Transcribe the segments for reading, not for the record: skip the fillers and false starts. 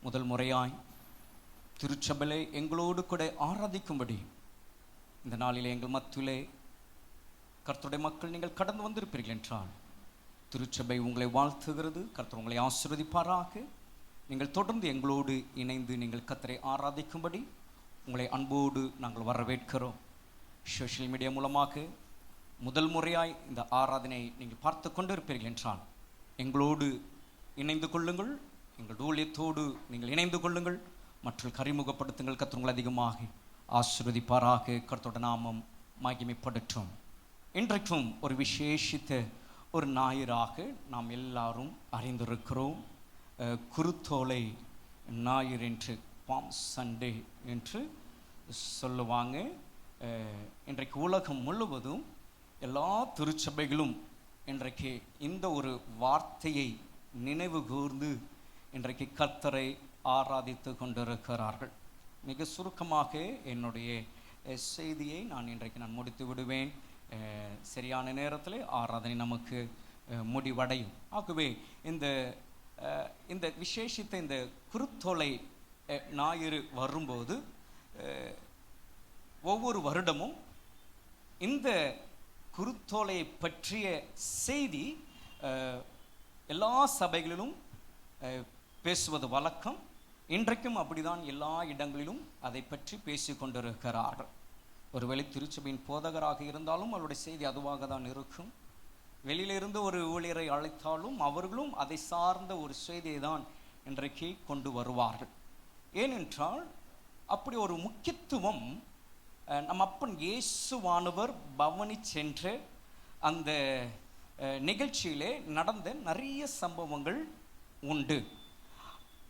முதல் முறையாய் திருச்சபையிலே எங்களோடு கூட ஆராதிக்கும்படி இந்த நாளிலே எங்கள் மத்தியிலே கர்த்தருடைய மக்கள் நீங்கள் கடந்து வந்திருப்பீர்கள் என்றால் திருச்சபை உங்களை வாழ்த்துகிறது. கர்த்தர் உங்களை ஆசீர்வதிப்பாராக. நீங்கள் தொடர்ந்து எங்களோடு இணைந்து நீங்கள் கர்த்தரை ஆராதிக்கும்படி உங்களை அன்போடு நாங்கள் வரவேற்கிறோம். சோஷியல் மீடியா மூலமாக முதல் முறையாய் இந்த ஆராதனை நீங்கள் பார்த்து கொண்டிருப்பீர்கள் என்றால் எங்களோடு இணைந்து கொள்ளுங்கள். எங்கள் ஊழியத்தோடு நீங்கள் இணைந்து கொள்ளுங்கள் மற்றும் அறிமுகப்படுத்துங்கள். கர்த்தர் உங்களை அதிகமாக ஆசீர்வதிப்பாராக. கர்த்தருடைய நாமம் மகிமைப்படட்டும். இன்றைக்கும் ஒரு விசேஷித்த ஒரு ஞாயிறாக நாம் எல்லாரும் அறிந்திருக்கிறோம். குருத்தோலை ஞாயிறு என்று, பாம் சண்டே என்று சொல்லுவாங்க. இன்றைக்கு உலகம் முழுவதும் எல்லா திருச்சபைகளும் இன்றைக்கு இந்த ஒரு வார்த்தையை நினைவு கூர்ந்து இன்றைக்கு கர்த்தரை ஆராதித்து கொண்டிருக்கிறார்கள். மிக சுருக்கமாக என்னுடைய செய்தியை நான் முடித்து விடுவேன். சரியான நேரத்தில் ஆராதனை நமக்கு முடிவடையும். ஆகவே இந்த விசேஷித்த இந்த குருத்தோலை ஞாயிறு வரும்போது ஒவ்வொரு வருடமும் இந்த குருத்தோலையை பற்றிய செய்தி எல்லா சபைகளிலும் பேசுவது வழக்கம். இன்றைக்கும் அப்படிதான் எல்லா இடங்களிலும் அதை பற்றி பேசி கொண்டிருக்கிறார்கள். ஒருவேளை திருச்சபையின் போதகராக இருந்தாலும் அவருடைய செய்தி அதுவாக தான் இருக்கும். வெளியிலிருந்து ஒரு ஊழியரை அழைத்தாலும் அவர்களும் அதை சார்ந்த ஒரு செய்தியை தான் இன்றைக்கு கொண்டு வருவார்கள். ஏனென்றால் அப்படி ஒரு முக்கியத்துவம் நம் அப்பன் இயேசுவானவர் பவனி சென்ற அந்த நிகழ்ச்சியிலே நடந்த நிறைய சம்பவங்கள் உண்டு.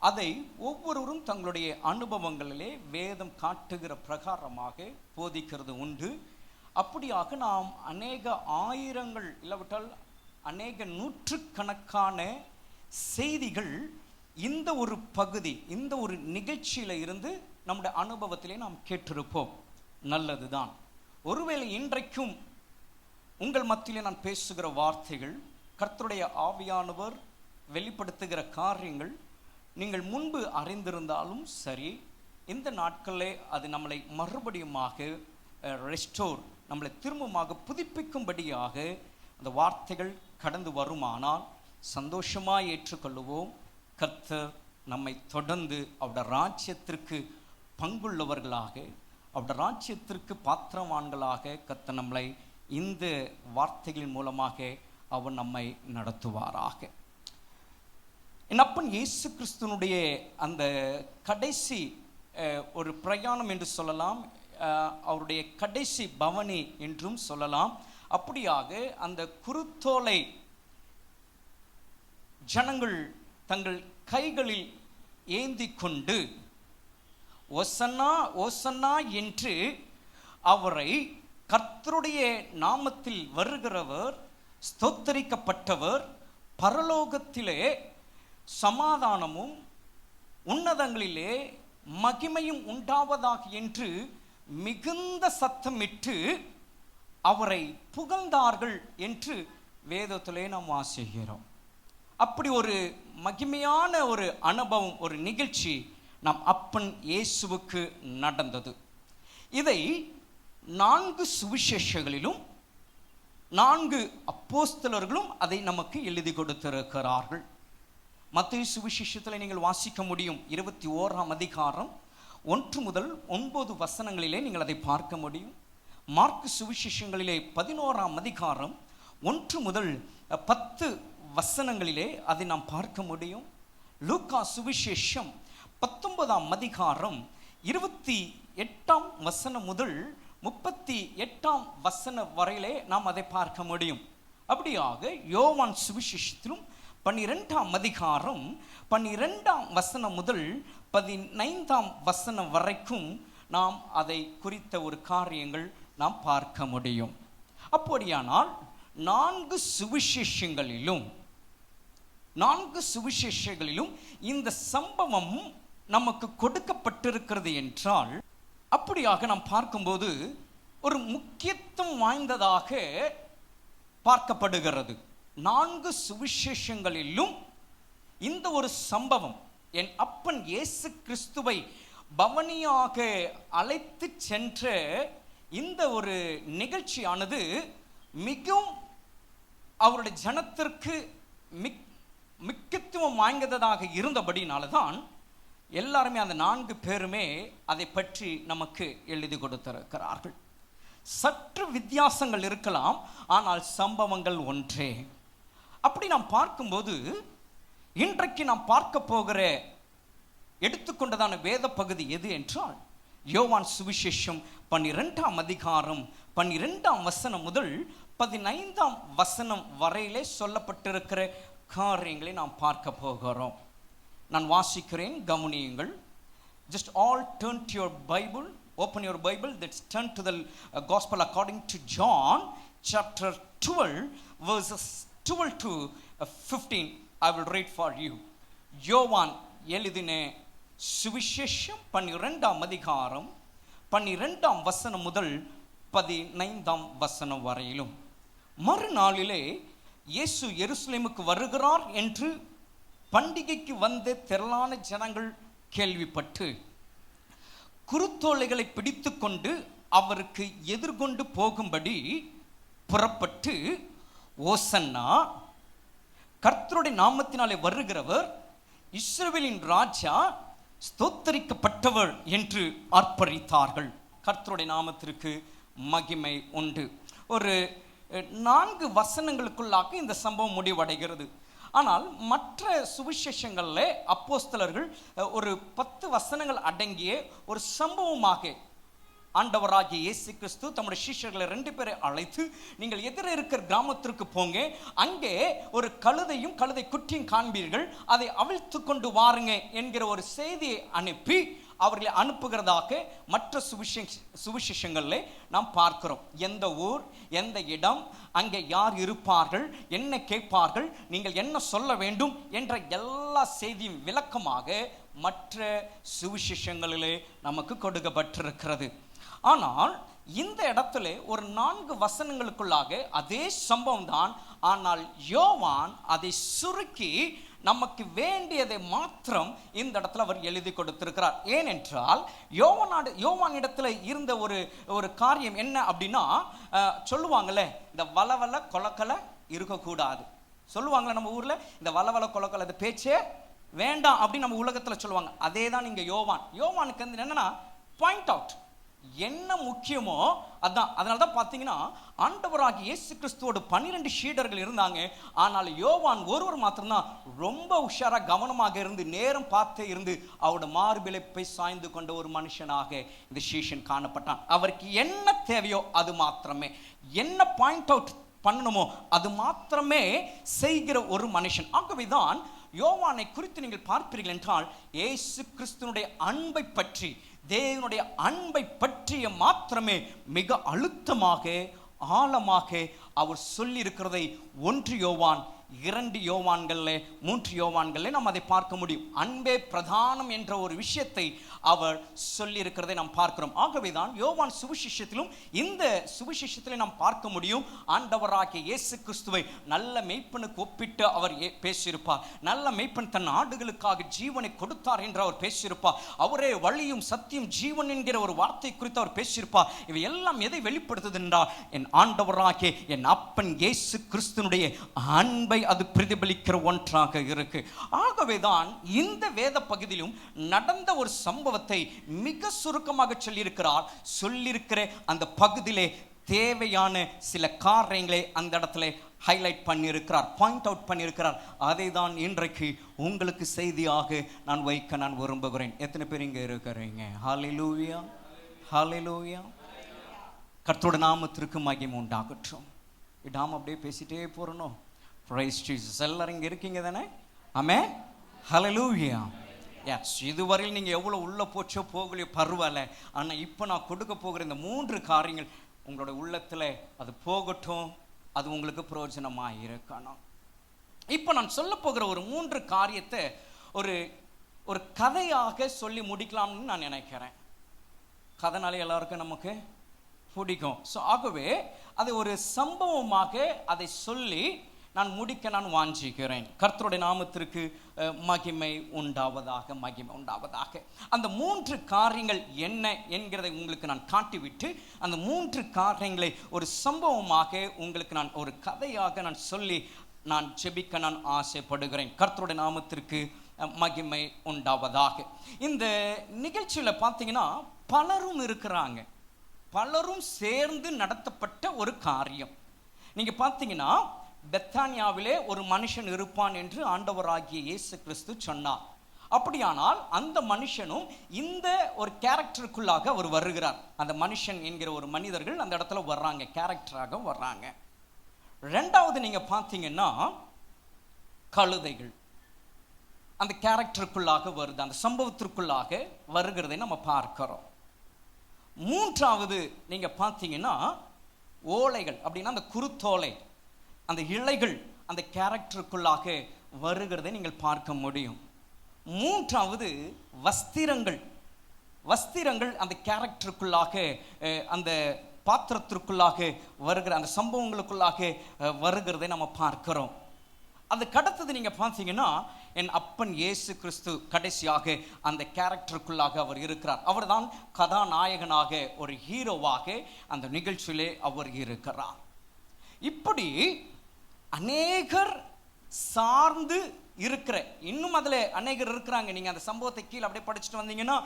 அதை ஒவ்வொருவரும் தங்களுடைய அனுபவங்களிலே வேதம் காட்டுகிற பிரகாரமாக போதிக்கிறது உண்டு. அப்படியாக நாம் அநேக ஆயிரங்கள் இல்லாவிட்டால் அநேக நூற்றுக்கணக்கான செய்திகள் இந்த ஒரு பகுதி, இந்த ஒரு நிகழ்ச்சியில் இருந்து நம்முடைய அனுபவத்திலே நாம் கேட்டிருப்போம். நல்லதுதான். ஒருவேளை இன்றைக்கும் உங்கள் மத்தியிலே நான் பேசுகிற வார்த்தைகள், கர்த்தருடைய ஆவியானவர் வெளிப்படுத்துகிற காரியங்கள் நீங்கள் முன்பு அறிந்திருந்தாலும் சரி, இந்த நாட்களிலே அது நம்மளை மறுபடியுமாக ரெஸ்டோர், நம்மளை திரும்பமாக புதுப்பிக்கும்படியாக அந்த வார்த்தைகள் கடந்து வருமானால் சந்தோஷமாக ஏற்றுக்கொள்ளுவோம். கர்த்தர் நம்மை தொடர்ந்து அவருடைய ராஜ்யத்திற்கு பங்குள்ளவர்களாக, அவருடைய ராஜ்யத்திற்கு பாத்திரவான்களாக கர்த்தர் நம்மளை இந்த வார்த்தைகளின் மூலமாக அவர் நம்மை நடத்துவாராக. என் அப்பன் இயேசு கிறிஸ்துனுடைய அந்த கடைசி ஒரு பிரயாணம் என்று சொல்லலாம், அவருடைய கடைசி பவனி என்றும் சொல்லலாம். அப்படியாக அந்த குருத்தோலை ஜனங்கள் தங்கள் கைகளில் ஏந்தி கொண்டு ஓசன்னா ஓசன்னா என்று அவரை, கர்த்தருடைய நாமத்தில் வருகிறவர் ஸ்தோத்தரிக்கப்பட்டவர், பரலோகத்திலே சமாதானமும் உன்னதங்களிலே மகிமையும் உண்டாவதாக என்று மிகுந்த சத்தமிட்டு அவரை புகழ்ந்தார்கள் என்று வேதத்திலே நாம் வாசிக்கிறோம். அப்படி ஒரு மகிமையான ஒரு அனுபவம், ஒரு நிகழ்ச்சி நம் அப்பன் இயேசுவுக்கு நடந்தது. இதை 4 சுவிசேஷங்களிலும் 4 அப்போஸ்தலர்களும் அதை நமக்கு எழுதி கொடுத்திருக்கிறார்கள். மத்தேயு சுவிசேஷத்தில் நீங்கள் வாசிக்க முடியும். 21ஆம் அதிகாரம் 1 முதல் 9 வசனங்களிலே நீங்கள் அதை பார்க்க முடியும். மார்க்கு சுவிசேஷங்களிலே 11ஆம் அதிகாரம் 1 முதல் 10 வசனங்களிலே அதை நாம் பார்க்க முடியும். லூக்கா சுவிசேஷம் 19ஆம் அதிகாரம் 28ஆம் வசனம் முதல் 38ஆம் வசனம் வரையிலே நாம் அதை பார்க்க முடியும். அப்படியாக யோவான் சுவிசேஷத்திலும் 12ஆம் அதிகாரம் 12ஆம் வசனம் முதல் 15ஆம் வசனம் வரைக்கும் நாம் அதை குறித்த ஒரு காரியங்கள் நாம் பார்க்க முடியும். அப்படியானால் 4 சுவிசேஷங்களிலும் இந்த சம்பவம் நமக்கு கொடுக்கப்பட்டிருக்கிறது என்றால், அப்படியாக நாம் பார்க்கும்போது ஒரு முக்கியத்துவம் வாய்ந்ததாக பார்க்கப்படுகிறது. 4 சுவிசேஷங்களிலும் இந்த ஒரு சம்பவம் என் அப்பன் இயேசு கிறிஸ்துவை பவனியாக அழைத்து சென்ற இந்த ஒரு நிகழ்ச்சியானது மிகவும் அவருடைய ஜனத்திற்கு முக்கியத்துவம் வாய்ந்ததாக இருந்தபடினால்தான் எல்லாருமே அந்த 4 பேருமே அதை பற்றி நமக்கு எழுதி கொடுத்திருக்கிறார்கள். சற்று வித்தியாசங்கள் இருக்கலாம், ஆனால் சம்பவங்கள் ஒன்றே. அப்படி நாம் பார்க்கும்போது இன்றைக்கு நாம் பார்க்க போகிற எடுத்துக்கொண்டதான வேத பகுதி எது என்றால் யோவான் சுவிசேஷம் 12ஆம் அதிகாரம் 12ஆம் வசனம் முதல் 15ஆம் வசனம் வரையிலே சொல்லப்பட்டிருக்கிற காரியங்களை நாம் பார்க்க போகிறோம். நான் வாசிக்கிறேன், கவனியுங்கள். Just all turn to your Bible, open your Bible, let's turn to the Gospel according to John chapter 12 verses 12 to 15. I will read for you. யோவான் எழுதின சுவிசேஷம் 12ஆம் அதிகாரம் 12ஆம் வசனம் முதல் 15ஆம் வசனம் வரையிலும். மறுநாளிலே இயேசு எருசலேமுக்கு வருகிறார் என்று பண்டிகைக்கு வந்த திரளான ஜனங்கள் கேள்விப்பட்டு குருத்தோலைகளை பிடித்து கொண்டு அவருக்கு எதிர்கொண்டு போகும்படி புறப்பட்டு, ஓசன்னா, கர்த்தருடைய நாமத்தினாலே வருகிறவர், இஸ்ரவேலின் ராஜா, ஸ்தோத்தரிக்கப்பட்டவர் என்று ஆர்ப்பரித்தார்கள். கர்த்தருடைய நாமத்திற்கு மகிமை உண்டு. ஒரு 4 வசனங்களுக்குள்ளாக இந்த சம்பவம் முடிவடைகிறது. ஆனால் மற்ற சுவிசேஷங்களில் அப்போஸ்தலர்கள் ஒரு 10 வசனங்கள் அடங்கிய ஒரு சம்பவமாக ஆண்டவராகிய இயேசு கிறிஸ்து தம்முடைய சீஷர்களை 2 பேரை அழைத்து, நீங்கள் எதிர இருக்கிற கிராமத்திற்கு போங்க, அங்கே ஒரு கழுதையும் கழுதை குட்டியும் காண்பீர்கள், அதை அவிழ்த்து கொண்டு வாருங்க என்கிற ஒரு செய்தியை அனுப்பி அவர்களை அனுப்புகிறதாக மற்ற சுவிசேஷங்களில் நாம் பார்க்கிறோம். எந்த ஊர், எந்த இடம், அங்கே யார் இருப்பார்கள், என்ன கேட்பார்கள், நீங்கள் என்ன சொல்ல வேண்டும் என்ற எல்லா செய்தியும் விளக்கமாக மற்ற சுவிசேஷங்களிலே நமக்கு கொடுக்கப்பட்டிருக்கிறது. ஆனால் இந்த இடத்துல ஒரு 4 வசனங்களுக்குள்ளாக அதே சம்பவம் தான். ஆனால் யோவான் அதை சுருக்கி நமக்கு வேண்டியதை மாத்திரம் இந்த இடத்துல அவர் எழுதி கொடுத்திருக்கிறார். ஏனென்றால் யோவான் இடத்துல இருந்த ஒரு காரியம் என்ன அப்படின்னா, சொல்லுவாங்கல்ல, இந்த வளவல கொலக்கலை இருக்கக்கூடாது சொல்லுவாங்கல்ல நம்ம ஊர்ல, இந்த வளவல கொலக்கலை இந்த பேச்சே வேண்டாம் அப்படின்னு நம்ம உலகத்துல சொல்லுவாங்க. அதே தான் இங்க யோவானுக்கு வந்து என்னன்னா, பாயிண்ட் அவுட் என்ன முக்கியமோ அதான். அதனால தான் பார்த்தீங்கன்னா ஆண்டவராகிய இயேசு கிறிஸ்துவோடு 12 சீடர்கள் இருந்தாங்க. ஆனால் யோவான் ஒருவர் மாத்திரம்தான் ரொம்ப உஷாரா கவனமாக இருந்து நேரம் பார்த்தே இருந்து அவரோட மார்பிலை போய் சாய்ந்து கொண்ட ஒரு மனுஷனாக இந்த சீஷன் காணப்பட்டான். அவருக்கு என்ன தேவையோ அது மாத்திரமே, என்ன பாயிண்ட் அவுட் பண்ணணுமோ அது மாத்திரமே செய்கிற ஒரு மனுஷன். ஆகவேதான் யோவானை குறித்து நீங்கள் பார்ப்பீர்கள் என்றால் இயேசு கிறிஸ்துனுடைய அன்பை பற்றி, தேவனுடைய அன்பை பற்றிய மாத்திரமே மிக அழுத்தமாக ஆழமாக அவர் சொல்லி இருக்கிறதை 1 யோவான் 2 யோவான்களில் 3 யோவான்களில் நாம் அதை பார்க்க முடியும். அன்பே பிரதானம் என்ற ஒரு விஷயத்தை அவர் சொல்லி இருக்கிறதை நாம் பார்க்கிறோம். ஆகவேதான் யோவான் சுவிசேஷத்திலும் இந்த சுவிசேஷத்திலே நாம் பார்க்க முடியும், ஆண்டவராகிய இயேசு கிறிஸ்துவை நல்ல மேய்ப்பனுக்கு ஒப்பிட்டு அவர் பேசியிருப்பார். நல்ல மேய்ப்பன் தன் ஆடுகளுக்காக ஜீவனை கொடுத்தார் என்று அவர் பேசியிருப்பார். அவரே வழியும் சத்தியம் ஜீவன் என்கிற ஒரு வார்த்தை குறித்து அவர் பேசியிருப்பார். இவை எல்லாம் எதை வெளிப்படுத்துது என்றால், என் ஆண்டவராகிய என் அப்பன் இயேசு கிறிஸ்துனுடைய அன்பை அது பிரதிபலிக்கிற ஒன்றாக இருக்கு. ஆகவேதான் இந்த வேத பகுதியிலும் நடந்த ஒரு சம்பவத்தை மிக சுருக்கமாக சொல்லியிருக்கிற அந்த பகுதியிலே தேவையான சில காரியங்களை அந்த இடத்துல ஹைலைட் பண்ணியிருக்கிறார், பாயிண்ட் அவுட் பண்ணியிருக்கிறார். அதை தான் இன்றைக்கு உங்களுக்கு செய்தியாக நான் வைக்க நான் விரும்புகிறேன். எத்தனை பேர் இங்கே இருக்கிறீங்க? ஹல்லேலூயா, ஹல்லேலூயா. கர்த்தருடைய நாமத்திற்கு மகிமை உண்டாகட்டும். இடாம அப்படியே பேசிட்டே போறணும். Price Jesus. எல்லாரும் இங்கே இருக்கீங்க தானே? ஆமென், ஹல்லேலூயா. எஸ், இதுவரையில் நீங்கள் எவ்வளோ உள்ளே போச்சோ போகலையோ பரவாயில்ல. ஆனால் இப்போ நான் கொடுக்க போகிற இந்த 3 காரியங்கள் உங்களோட உள்ளத்தில் அது போகட்டும், அது உங்களுக்கு பிரயோஜனமாக இருக்கணும். இப்போ நான் சொல்ல போகிற ஒரு 3 காரியத்தை ஒரு கதையாக சொல்லி முடிக்கலாம்னு நான் நினைக்கிறேன். கதைனாலே எல்லாருக்கும் நமக்கு பிடிக்கும். ஸோ ஆகவே அதை ஒரு சம்பவமாக அதை சொல்லி நான் முடிக்க நான் வாஞ்சிக்கிறேன். கர்த்தருடைய நாமத்திற்கு மகிமை உண்டாவதாக, மகிமை உண்டாவதாக. அந்த 3 காரியங்கள் என்ன என்கிறதை உங்களுக்கு நான் காட்டிவிட்டு அந்த 3 காரியங்களை ஒரு சம்பவமாக உங்களுக்கு நான் ஒரு கதையாக நான் சொல்லி நான் ஜெபிக்க நான் ஆசைப்படுகிறேன். கர்த்தருடைய நாமத்திற்கு மகிமை உண்டாவதாக. இந்த நிகழ்ச்சியில் பார்த்தீங்கன்னா பலரும் இருக்கிறாங்க, பலரும் சேர்ந்து நடத்தப்பட்ட ஒரு காரியம். நீங்கள் பார்த்தீங்கன்னா பெத்தானியாவிலே ஒரு மனுஷன் இருப்பான் என்று ஆண்டவராகிய இயேசு கிறிஸ்து சொன்னார். அப்படியானால் அந்த மனுஷனும் இந்த ஒரு கேரக்டருக்குள்ளாக அவர் வருகிறார். அந்த மனுஷன் என்கிற ஒரு மனிதர்கள் அந்த இடத்துல வர்றாங்க, கேரக்டராக வர்றாங்க. ரெண்டாவது நீங்க பார்த்தீங்கன்னா கழுதைகள் அந்த கேரக்டருக்குள்ளாக வருது, அந்த சம்பவத்திற்குள்ளாக வருகிறதை நம்ம பார்க்கிறோம். மூன்றாவது நீங்க பார்த்தீங்கன்னா ஓலைகள், அப்படின்னா அந்த குருத்தோலை, அந்த இலைகள் அந்த கேரக்டருக்குள்ளாக வருகிறதை நீங்கள் பார்க்க முடியும். மூன்றாவது வஸ்திரங்கள், வஸ்திரங்கள் அந்த கேரக்டருக்குள்ளாக அந்த பாத்திரத்திற்குள்ளாக வருகிற அந்த சம்பவங்களுக்குள்ளாக வருகிறதை நம்ம பார்க்கிறோம். அதுக்கு அடுத்தது நீங்க பார்த்தீங்கன்னா என் அப்பன் இயேசு கிறிஸ்து கடைசியாக அந்த கேரக்டருக்குள்ளாக அவர் இருக்கிறார். அவர் தான் கதாநாயகனாக, ஒரு ஹீரோவாக அந்த நிகழ்ச்சியிலே அவர் இருக்கிறார். இப்படி அநேகர் சார்ந்து இருக்கிற, இன்னும் அதில் அநேகர் இருக்கிறாங்க. நீங்கள் அந்த சம்பவத்தை கீழே அப்படியே படிச்சுட்டு வந்தீங்கன்னா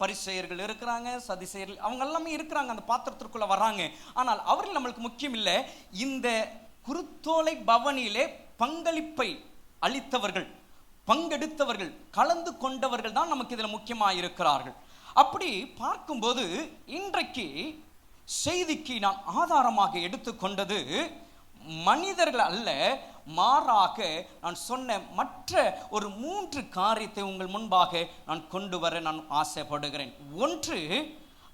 பரிசேயர்கள் இருக்கிறாங்க, சதிசேயர்கள், அவங்க எல்லாமே இருக்கிறாங்க, அந்த பாத்திரத்திற்குள்ள வர்றாங்க. ஆனால் அவர்கள் நம்மளுக்கு முக்கியம் இல்லை. இந்த குருத்தோலை பவனியிலே பங்களிப்பை அளித்தவர்கள், பங்கெடுத்தவர்கள், கலந்து கொண்டவர்கள் தான் நமக்கு இதில் முக்கியமாக இருக்கிறார்கள். அப்படி பார்க்கும்போது இன்றைக்கு செய்திக்கு நான் ஆதாரமாக எடுத்துக்கொண்டது மனிதர்கள் அல்ல, மாறாக நான் சொன்ன மற்ற ஒரு 3 காரியத்தை உங்கள் முன்பாக நான் கொண்டு வர நான் ஆசைப்படுகிறேன். ஒன்று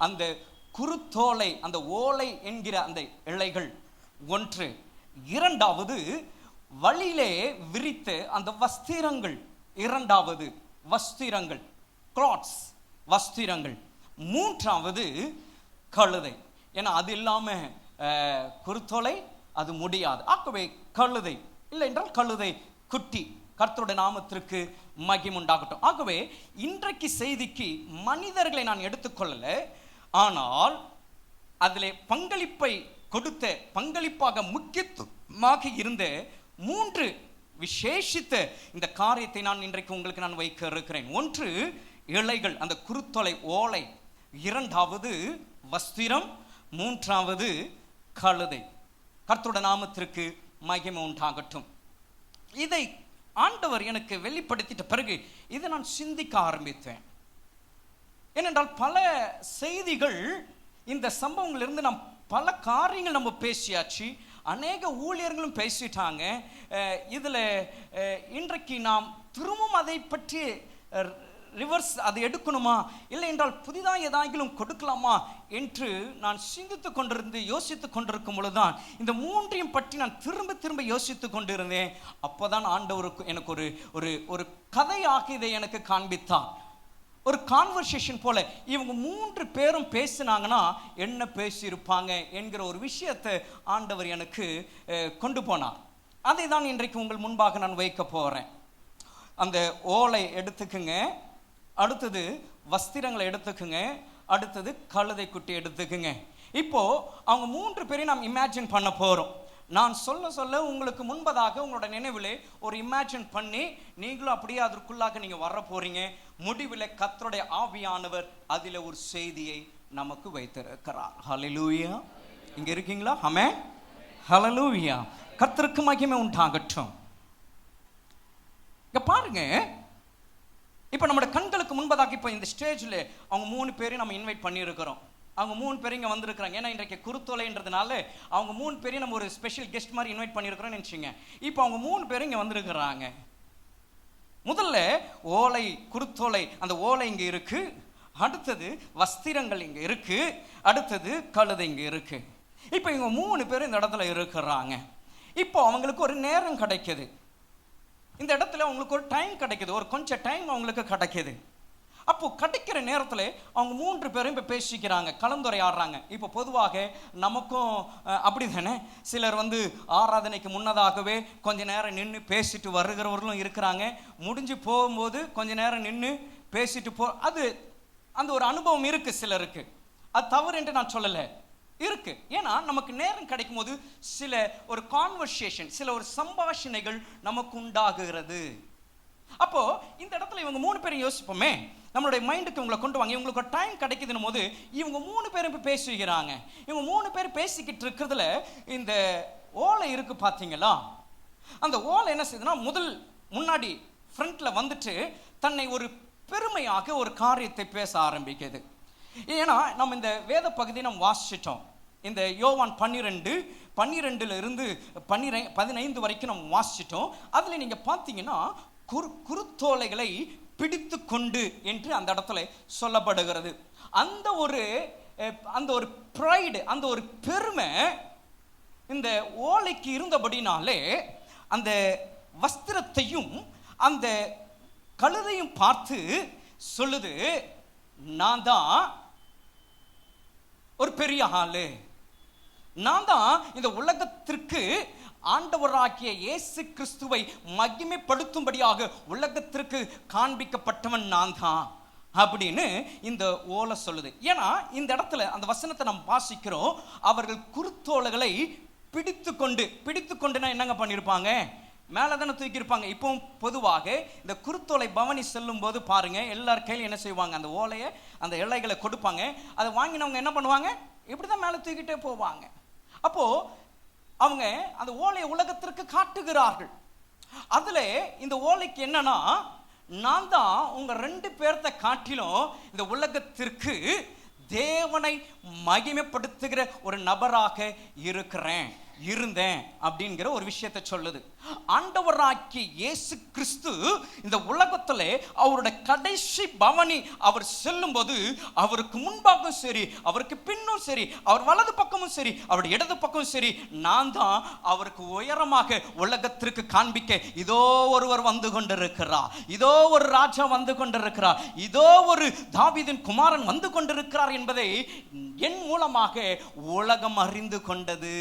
அந்த குருத்தோலை, அந்த ஓலை என்கிற அந்த இலைகள் ஒன்று. இரண்டாவது வழியிலே விரித்த அந்த வஸ்திரங்கள், இரண்டாவது வஸ்திரங்கள், கிளாத்ஸ், வஸ்திரங்கள். மூன்றாவது கழுதை. ஏன்னா அது இல்லாம குருத்தோலை அது முடியாது. ஆகவே கழுதை, இல்லை என்றால் கழுதை குட்டி. கர்த்தருடைய நாமத்திற்கு மகிமை உண்டாகட்டும். ஆகவே இன்றைக்கு செய்திக்கு மனிதர்களை நான் எடுத்துக்கொள்ளல, ஆனால் அதிலே பங்களிப்பை கொடுத்த, பங்களிப்பாக முக்கியத்துவமாக இருந்த 3 விசேஷித்த இந்த காரியத்தை நான் இன்றைக்கு உங்களுக்கு நான் வைக்க இருக்கிறேன். ஒன்று இலைகள், அந்த குருத்தொலை ஓலை. இரண்டாவது வஸ்திரம். மூன்றாவது கழுதை. கர்த்தருடைய நாமத்திற்கு மகிமை உண்டாகட்டும். இதை ஆண்டவர் எனக்கு வெளிப்படுத்திட்ட பிறகு இதை நான் சிந்திக்க ஆரம்பித்தேன். ஏனென்றால் பல செய்திகள், இந்த சம்பவங்களிலிருந்து நாம் பல காரியங்கள் நம்ம பேசியாச்சு, அநேக ஊழியர்களும் பேசிட்டாங்க. இதில் இன்றைக்கு நாம் திரும்பவும் அதை பற்றி ரிவர்ஸ் அதை எடுக்கணுமா, இல்லை என்றால் புதிதாக ஏதாகிலும் கொடுக்கலாமா என்று நான் சிந்தித்து கொண்டிருந்து யோசித்து கொண்டிருக்கும் பொழுதுதான் இந்த 3ஐயும் பற்றி நான் திரும்ப திரும்ப யோசித்து கொண்டிருந்தேன். அப்போதான் ஆண்டவருக்கு எனக்கு ஒரு ஒரு ஒரு கதையாக இதை எனக்கு காண்பித்தார். ஒரு கான்வர்சேஷன் போல இவங்க 3 பேரும் பேசினாங்கன்னா என்ன பேசியிருப்பாங்க என்கிற ஒரு விஷயத்தை ஆண்டவர் எனக்கு கொண்டு போனார். அதை தான் இன்றைக்கு உங்கள் முன்பாக நான் வைக்க போகிறேன். அந்த ஓலை எடுத்துக்குங்க, அடுத்தது வஸ்திரங்களை எடுத்துக்குங்க, அடுத்தது கழுதை குட்டி எடுத்துக்குங்க. இப்போ அவங்க 3 பேரையும் நாம் இமேஜின் பண்ண போகிறோம். நான் சொல்ல சொல்ல உங்களுக்கு முன்பதாக உங்களோட நினைவில் ஒரு இமேஜின் பண்ணி நீங்களும் அப்படியே அதற்குள்ளாக நீங்கள் வர போறீங்க. முடிவில் கர்த்தருடைய ஆவியானவர் அதில் ஒரு செய்தியை நமக்கு வைத்திருக்கிறார். ஹல்லேலூயா. இங்க இருக்கீங்களா? ஆமென். ஹல்லேலூயா. கர்த்தருக்கு மகிமை உண்டாகட்டும். இங்க பாருங்க, இப்போ நம்மளோட கண்களுக்கு முன்பதாக இப்போ இந்த ஸ்டேஜில் அவங்க 3 பேரையும் நம்ம இன்வைட் பண்ணியிருக்கிறோம். அவங்க 3 பேரும் இங்கே வந்திருக்கிறாங்க. ஏன்னா இன்றைக்கு குருத்தோலைன்றதுனால அவங்க 3 பேரையும் நம்ம ஒரு ஸ்பெஷல் கெஸ்ட் மாதிரி இன்வைட் பண்ணியிருக்கிறோம்னு நினச்சிங்க. இப்போ அவங்க 3 பேரும் இங்கே வந்திருக்கிறாங்க. முதல்ல ஓலை, குருத்தோலை, அந்த ஓலை இங்கே இருக்கு, அடுத்தது வஸ்திரங்கள் இங்கே இருக்கு, அடுத்தது கழுதை இங்கே இருக்கு. இப்போ இவங்க 3 பேரும் இந்த இடத்துல இருக்கிறாங்க. இப்போ அவங்களுக்கு ஒரு நேரம் கிடைக்குது, இந்த இடத்துல அவங்களுக்கு ஒரு டைம் கிடைக்குது, ஒரு கொஞ்சம் டைம் அவங்களுக்கு கிடைக்குது. அப்போ கிடைக்கிற நேரத்தில் அவங்க 3 பேரும் இப்போ பேசிக்கிறாங்க, கலந்துரையாடுறாங்க. இப்போ பொதுவாக நமக்கும் அப்படி தானே, சிலர் ஆராதனைக்கு முன்னதாகவே கொஞ்ச நேரம் நின்று பேசிட்டு வருகிறவர்களும் இருக்கிறாங்க. முடிஞ்சு போகும்போது கொஞ்ச நேரம் நின்று பேசிட்டு அது அந்த ஒரு அனுபவம் இருக்கு சிலருக்கு. அது தவறு என்று நான் சொல்லலை, இருக்கு. ஏன்னா நமக்கு நேரம் கிடைக்கும் போது சில ஒரு கான்வர்சேஷன், சில ஒரு சம்பாஷணைகள் நமக்கு உண்டாகுகிறது. அப்போ இந்த இடத்துல இவங்க 3 பேரும் யோசிப்போமே, நம்மளுடைய மைண்டுக்கு இவங்களை கொண்டு வாங்க. இவங்களுக்கு ஒரு டைம் கிடைக்குதுன்னு போது இவங்க 3 பேரும் இப்போ பேசிக்கிறாங்க. இவங்க 3 பேர் பேசிக்கிட்டு இருக்கிறதுல இந்த ஓலை இருக்கு பார்த்தீங்களா, அந்த ஓலை என்ன செய்யுதுன்னா முன்னாடி ஃப்ரண்ட்ல வந்துட்டு தன்னை ஒரு பெருமையாக ஒரு காரியத்தை பேச ஆரம்பிக்குது. ஏன்னா நம்ம இந்த வேத பகுதியை நம்ம வாசிச்சிட்டோம். இந்த யோவான் 12 இருந்து 15 வரைக்கும் நம்ம வாசிச்சிட்டோம். அதில் நீங்கள் பார்த்தீங்கன்னா குருத்தோலைகளை பிடித்து கொண்டு என்று அந்த இடத்துல சொல்லப்படுகிறது. அந்த ஒரு ப்ரைடு, அந்த ஒரு பெருமை இந்த ஓலைக்கு இருந்தபடினாலே அந்த வஸ்திரத்தையும் அந்த கழுதையும் பார்த்து சொல்லுது, நான் தான் ஒரு பெரிய ஆளு, நான் தான் இந்த உலகத்திற்கு ஆண்டவராகிய இயேசு கிறிஸ்துவை மகிமைப்படுத்தும்படியாக உலகத்திற்கு காண்பிக்கப்பட்டவன் நான் தான் அப்படின்னு இந்த ஓலை சொல்லுது. ஏன்னா இந்த இடத்துல அந்த வசனத்தை நம்ம வாசிக்கிறோம், அவர்கள் குருத்தோலைகளை பிடித்து கொண்டுனா என்னங்க பண்ணியிருப்பாங்க, மேலே தானே தூக்கியிருப்பாங்க. இப்போ பொதுவாக இந்த குருத்தோலை பவனி செல்லும் போது பாருங்க, எல்லார் கையிலும் என்ன செய்வாங்க, அந்த ஓலையை அந்த இலைகளை கொடுப்பாங்க. அதை வாங்கினவங்க என்ன பண்ணுவாங்க, இப்படிதான் மேலே தூக்கிட்டே போவாங்க. அப்போ அவங்க அந்த ஓலையை உலகத்திற்கு காட்டுகிறார்கள். அதுல இந்த ஓலைக்கு என்னன்னா, நான் தான் உங்க 2 பேர்த்த காட்டிலும் இந்த உலகத்திற்கு தேவனை மகிமைப்படுத்துகிற ஒரு நபராக இருந்தேன் அப்படிங்கிற ஒரு விஷயத்தை சொல்லுது. ஆண்டவராகிய இயேசு கிறிஸ்து இந்த உலகத்திலே அவருடைய கடைசி பவனி அவர் செல்லும் போது அவருக்கு முன்பாகவும் சரி, அவருக்கு பின்னும் சரி, அவர் வலது பக்கமும் சரி, அவருடைய இடது பக்கமும் சரி, நான் தான் அவருக்கு உயரமாக உலகத்திற்கு காண்பிக்க இதோ ஒருவர் வந்து கொண்டிருக்கிறார், இதோ ஒரு ராஜா வந்து கொண்டிருக்கிறார், இதோ ஒரு தாவீதின் குமாரன் வந்து கொண்டிருக்கிறார் என்பதை என் மூலமாக உலகம் அறிந்து கொண்டது.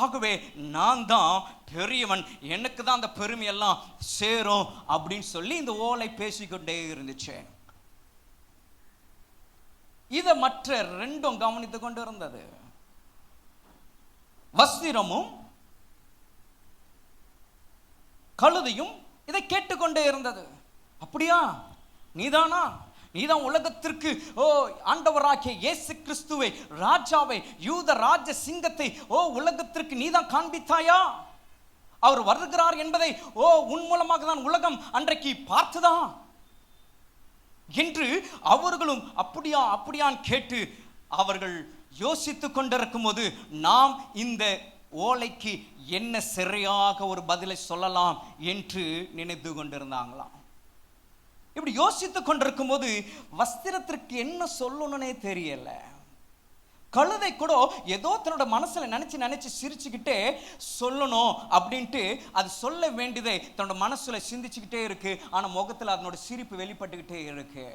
ஆகவே நான் தான் பெரியவன், எனக்கு தான் அந்த பெருமையெல்லாம் சேரும் அப்படின்னு சொல்லி இந்த ஓலை பேசிக்கொண்டே இருந்துச்சு. இதை மற்ற 2 கவனித்து கொண்டு இருந்தது. வஸ்திரமும் கழுதையும் இதை கேட்டுக்கொண்டே இருந்தது. அப்படியா, நீதானா, நீதான் உலகத்திற்கு ஆண்டவராகிய இயேசு கிறிஸ்துவை, ராஜாவை, யூத ராஜ சிங்கத்தை உலகத்திற்கு நீதான் காண்பித்தாயா, அவர் வருகிறார் என்பதை உன் மூலமாக தான் உலகம் அன்றைக்கு பார்த்துதான் என்று அவர்களும் அப்படியான் கேட்டு அவர்கள் யோசித்துக் கொண்டிருக்கும் போது நாம் இந்த ஓலைக்கு என்ன சரியாக ஒரு பதிலை சொல்லலாம் என்று நினைத்து கொண்டிருந்தாங்களாம். இப்படி யோசித்துக் கொண்டிருக்கும் போது வஸ்திரத்திற்கு என்ன சொல்லணும்னே தெரியல. கழுதை கூட ஏதோ தன்னோட மனசுல நினைச்சு சிரிச்சுக்கிட்டே சொல்லணும் அப்படின்ட்டு அது சொல்ல வேண்டியதை தன்னோட மனசுல சிந்திச்சுக்கிட்டே இருக்கு. ஆனா முகத்துல அதனோட சிரிப்பு வெளிப்பட்டுக்கிட்டே இருக்கு.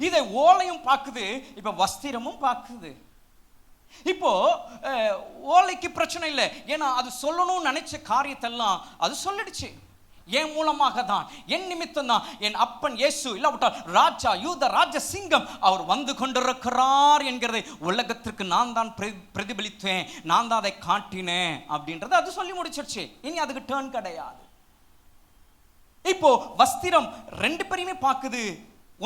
இதை ஓலையும் பார்க்குது, இப்ப வஸ்திரமும் பார்க்குது. இப்போ ஓலைக்கு பிரச்சனை இல்லை, ஏன்னா அது சொல்லணும்னு நினைச்ச காரியத்தெல்லாம் அது சொல்லிடுச்சு. என் மூலமாக தான், என் நிமித்தம் தான் என் அப்பன் இயேசு இல்லாவிட்டால் ராஜா, யூத ராஜ சிங்கம் அவர் வந்து கொண்டிருக்கிறார் என்கிறதை உலகத்திற்கு நான் தான் பிரதிபலித்தேன், நான் தான் அதை காட்டினேன் அப்படின்றத அது சொல்லி முடிச்சிருச்சு. இனி அதுக்கு டர்ன் கிடையாது. இப்போ வஸ்திரம் 2 பேரையுமே பார்க்குது.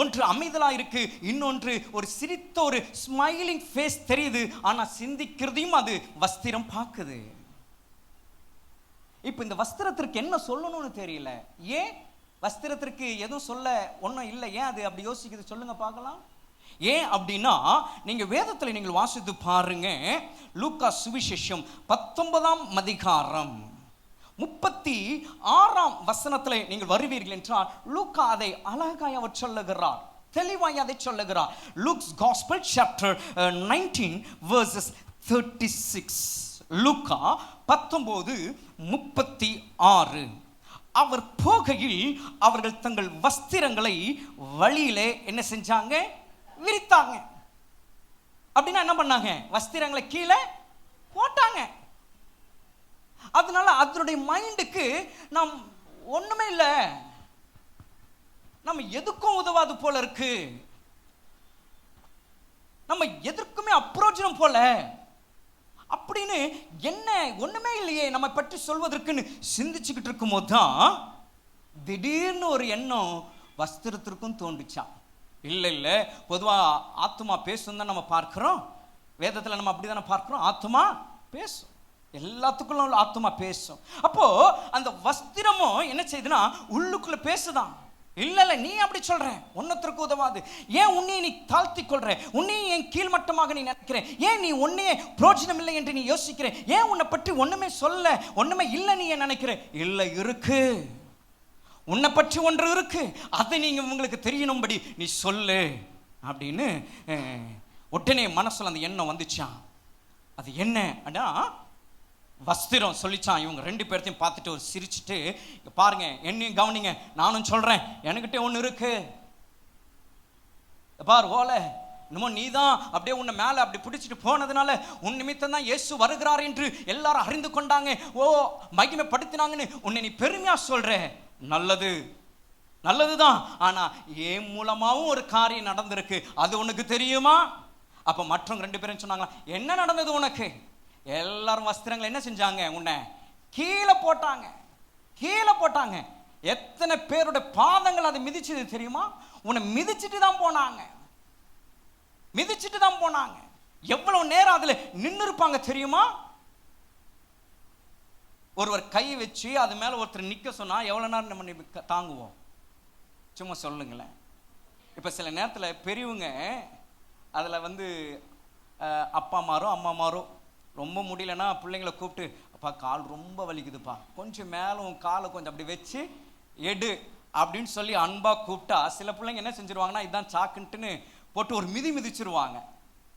ஒன்று அமைதலா இருக்கு, இன்னொன்று ஒரு சிரித்த ஒரு ஸ்மைலிங் ஃபேஸ் தெரியுது. ஆனா சிந்திக்கிறதையும் அது வஸ்திரம் பார்க்குது. இப்போ இந்த வஸ்திரத்திற்கு என்ன சொல்லணும்னு தெரியல. ஏன் வஸ்திரத்திற்கு எதுவும் சொல்ல ஒன்றும் இல்லை, ஏன் அது அப்படி யோசிக்குது சொல்லுங்க பார்க்கலாம். ஏன் அப்படின்னா, நீங்க வேதத்தில் நீங்கள் வாசித்து பாருங்க, லூக்கா சுவிசேஷம் 19ஆம் அதிகாரம் 36ஆம் வசனத்தில் நீங்கள் வருவீர்கள் என்றால் லூக்கா அதை அழகாய் அவர் சொல்லுகிறார், தெளிவாய் அதை சொல்லுகிறார். Luke's gospel chapter 19 verses 36. லூக்கா 19:36. அவர் போகையில் அவர்கள் தங்கள் வஸ்திரங்களை வழியிலே என்ன செஞ்சாங்க? விரித்தாங்க. அப்படின்னா என்ன பண்ணாங்க? வஸ்திரங்களை கீழே போட்டாங்க. அதனால அதனுடைய மைண்டுக்கு நாம் ஒண்ணுமே இல்லை, நம்ம எதுக்கும் உதவாது போல இருக்கு, நம்ம எதற்குமே அப்ரோஜனம் போல அப்படின்னு, என்ன ஒண்ணுமே இல்லையே நம்ம பற்றி சொல்வதற்குன்னு சிந்திச்சுக்கிட்டு இருக்கும் போதுதான் திடீர்னு ஒரு எண்ணம் வஸ்திரத்திற்கும் தோன்றுச்சான். இல்லை இல்லை, பொதுவா ஆத்துமா பேசும் தான் நம்ம பார்க்கிறோம், வேதத்துல நம்ம அப்படிதானே பார்க்கிறோம். ஆத்துமா பேசும், எல்லாத்துக்குள்ள ஆத்துமா பேசும். அப்போ அந்த வஸ்திரமும் என்ன செய்யுதுன்னா உள்ளுக்குள்ள பேசுதான். இல்ல இல்ல, நீ அப்படி சொல்ற, ஒன்னத்திற்கு உதவாது, ஏன் உன்னையை நீ தாழ்த்தி கொள்ற, உன்னையை என் கீழ்மட்டமாக நீ நினைக்கிற, ஏன் நீ உன்னையே பிரோஜனம் இல்லை என்று நீ யோசிக்கிற, ஏன் உன்னை பற்றி ஒண்ணுமே சொல்ல ஒண்ணுமே இல்லை நீ ஏன் நினைக்கிற? இல்லை, இருக்கு, உன்னை பற்றி ஒன்று இருக்கு, அதை நீங்க உங்களுக்கு தெரியணும்படி நீ சொல்லு அப்படின்னு உடனே மனசுல அந்த எண்ணம் வந்துச்சான். அது என்ன அப்படின்னா வஸ்திரம் சொல்லிச்சான். இவங்க ரெண்டு பேர்த்தையும் பார்த்துட்டு ஒரு சிரிச்சுட்டு, பாருங்க என்னையும் கவனிங்க, நானும் சொல்றேன், என்கிட்ட ஒன்று இருக்கு பார் ஓலை, இன்னமும் நீ தான் அப்படியே உன்னை மேலே அப்படி பிடிச்சிட்டு போனதுனால உன் நிமித்தம் தான் இயேசு வருகிறார் என்று எல்லாரும் அறிந்து கொண்டாங்க, ஓ மகிமைப்படுத்தினாங்கன்னு உன்னை நீ பெருமையா சொல்ற. நல்லது, நல்லதுதான், ஆனா என் மூலமாவும் ஒரு காரியம் நடந்திருக்கு, அது உனக்கு தெரியுமா? அப்ப மற்றவங்க ரெண்டு பேரும் சொன்னாங்களா, என்ன நடந்தது உனக்கு? எல்லாரும் வஸ்திரங்களை என்ன செஞ்சாங்க? உன்னை கீழே போட்டாங்க, கீழே போட்டாங்க. எத்தனை பேருடைய பாதங்கள் அதை மிதிச்சது தெரியுமா? உன்னை மிதிச்சுட்டு தான் போனாங்க, மிதிச்சுட்டு தான் போனாங்க. எவ்வளவு நேரம் அதுல நின்று இருப்பாங்க தெரியுமா? ஒருவர் கை வச்சு அது மேல ஒருத்தர் நிக்க சொன்னா எவ்வளவு நேரம் நம்ம தாங்குவோம்? சும்மா சொல்லுங்களேன். இப்ப சில நேரத்துல பெரியவங்க அதுல அப்பா மாரோ அம்மா மாரோ ரொம்ப முடியலன்னா பிள்ளைங்களை கூப்பிட்டு, அப்பா கால் ரொம்ப வலிக்குதுப்பா, கொஞ்சம் மேலும் காலை கொஞ்சம் அப்படி வச்சு எடு அப்படின்னு சொல்லி அன்பா கூப்பிட்டா சில பிள்ளைங்க என்ன செஞ்சிருவாங்கன்னா, இதுதான் சாக்குன்ட்டுன்னு போட்டு ஒரு மிதிச்சிருவாங்க.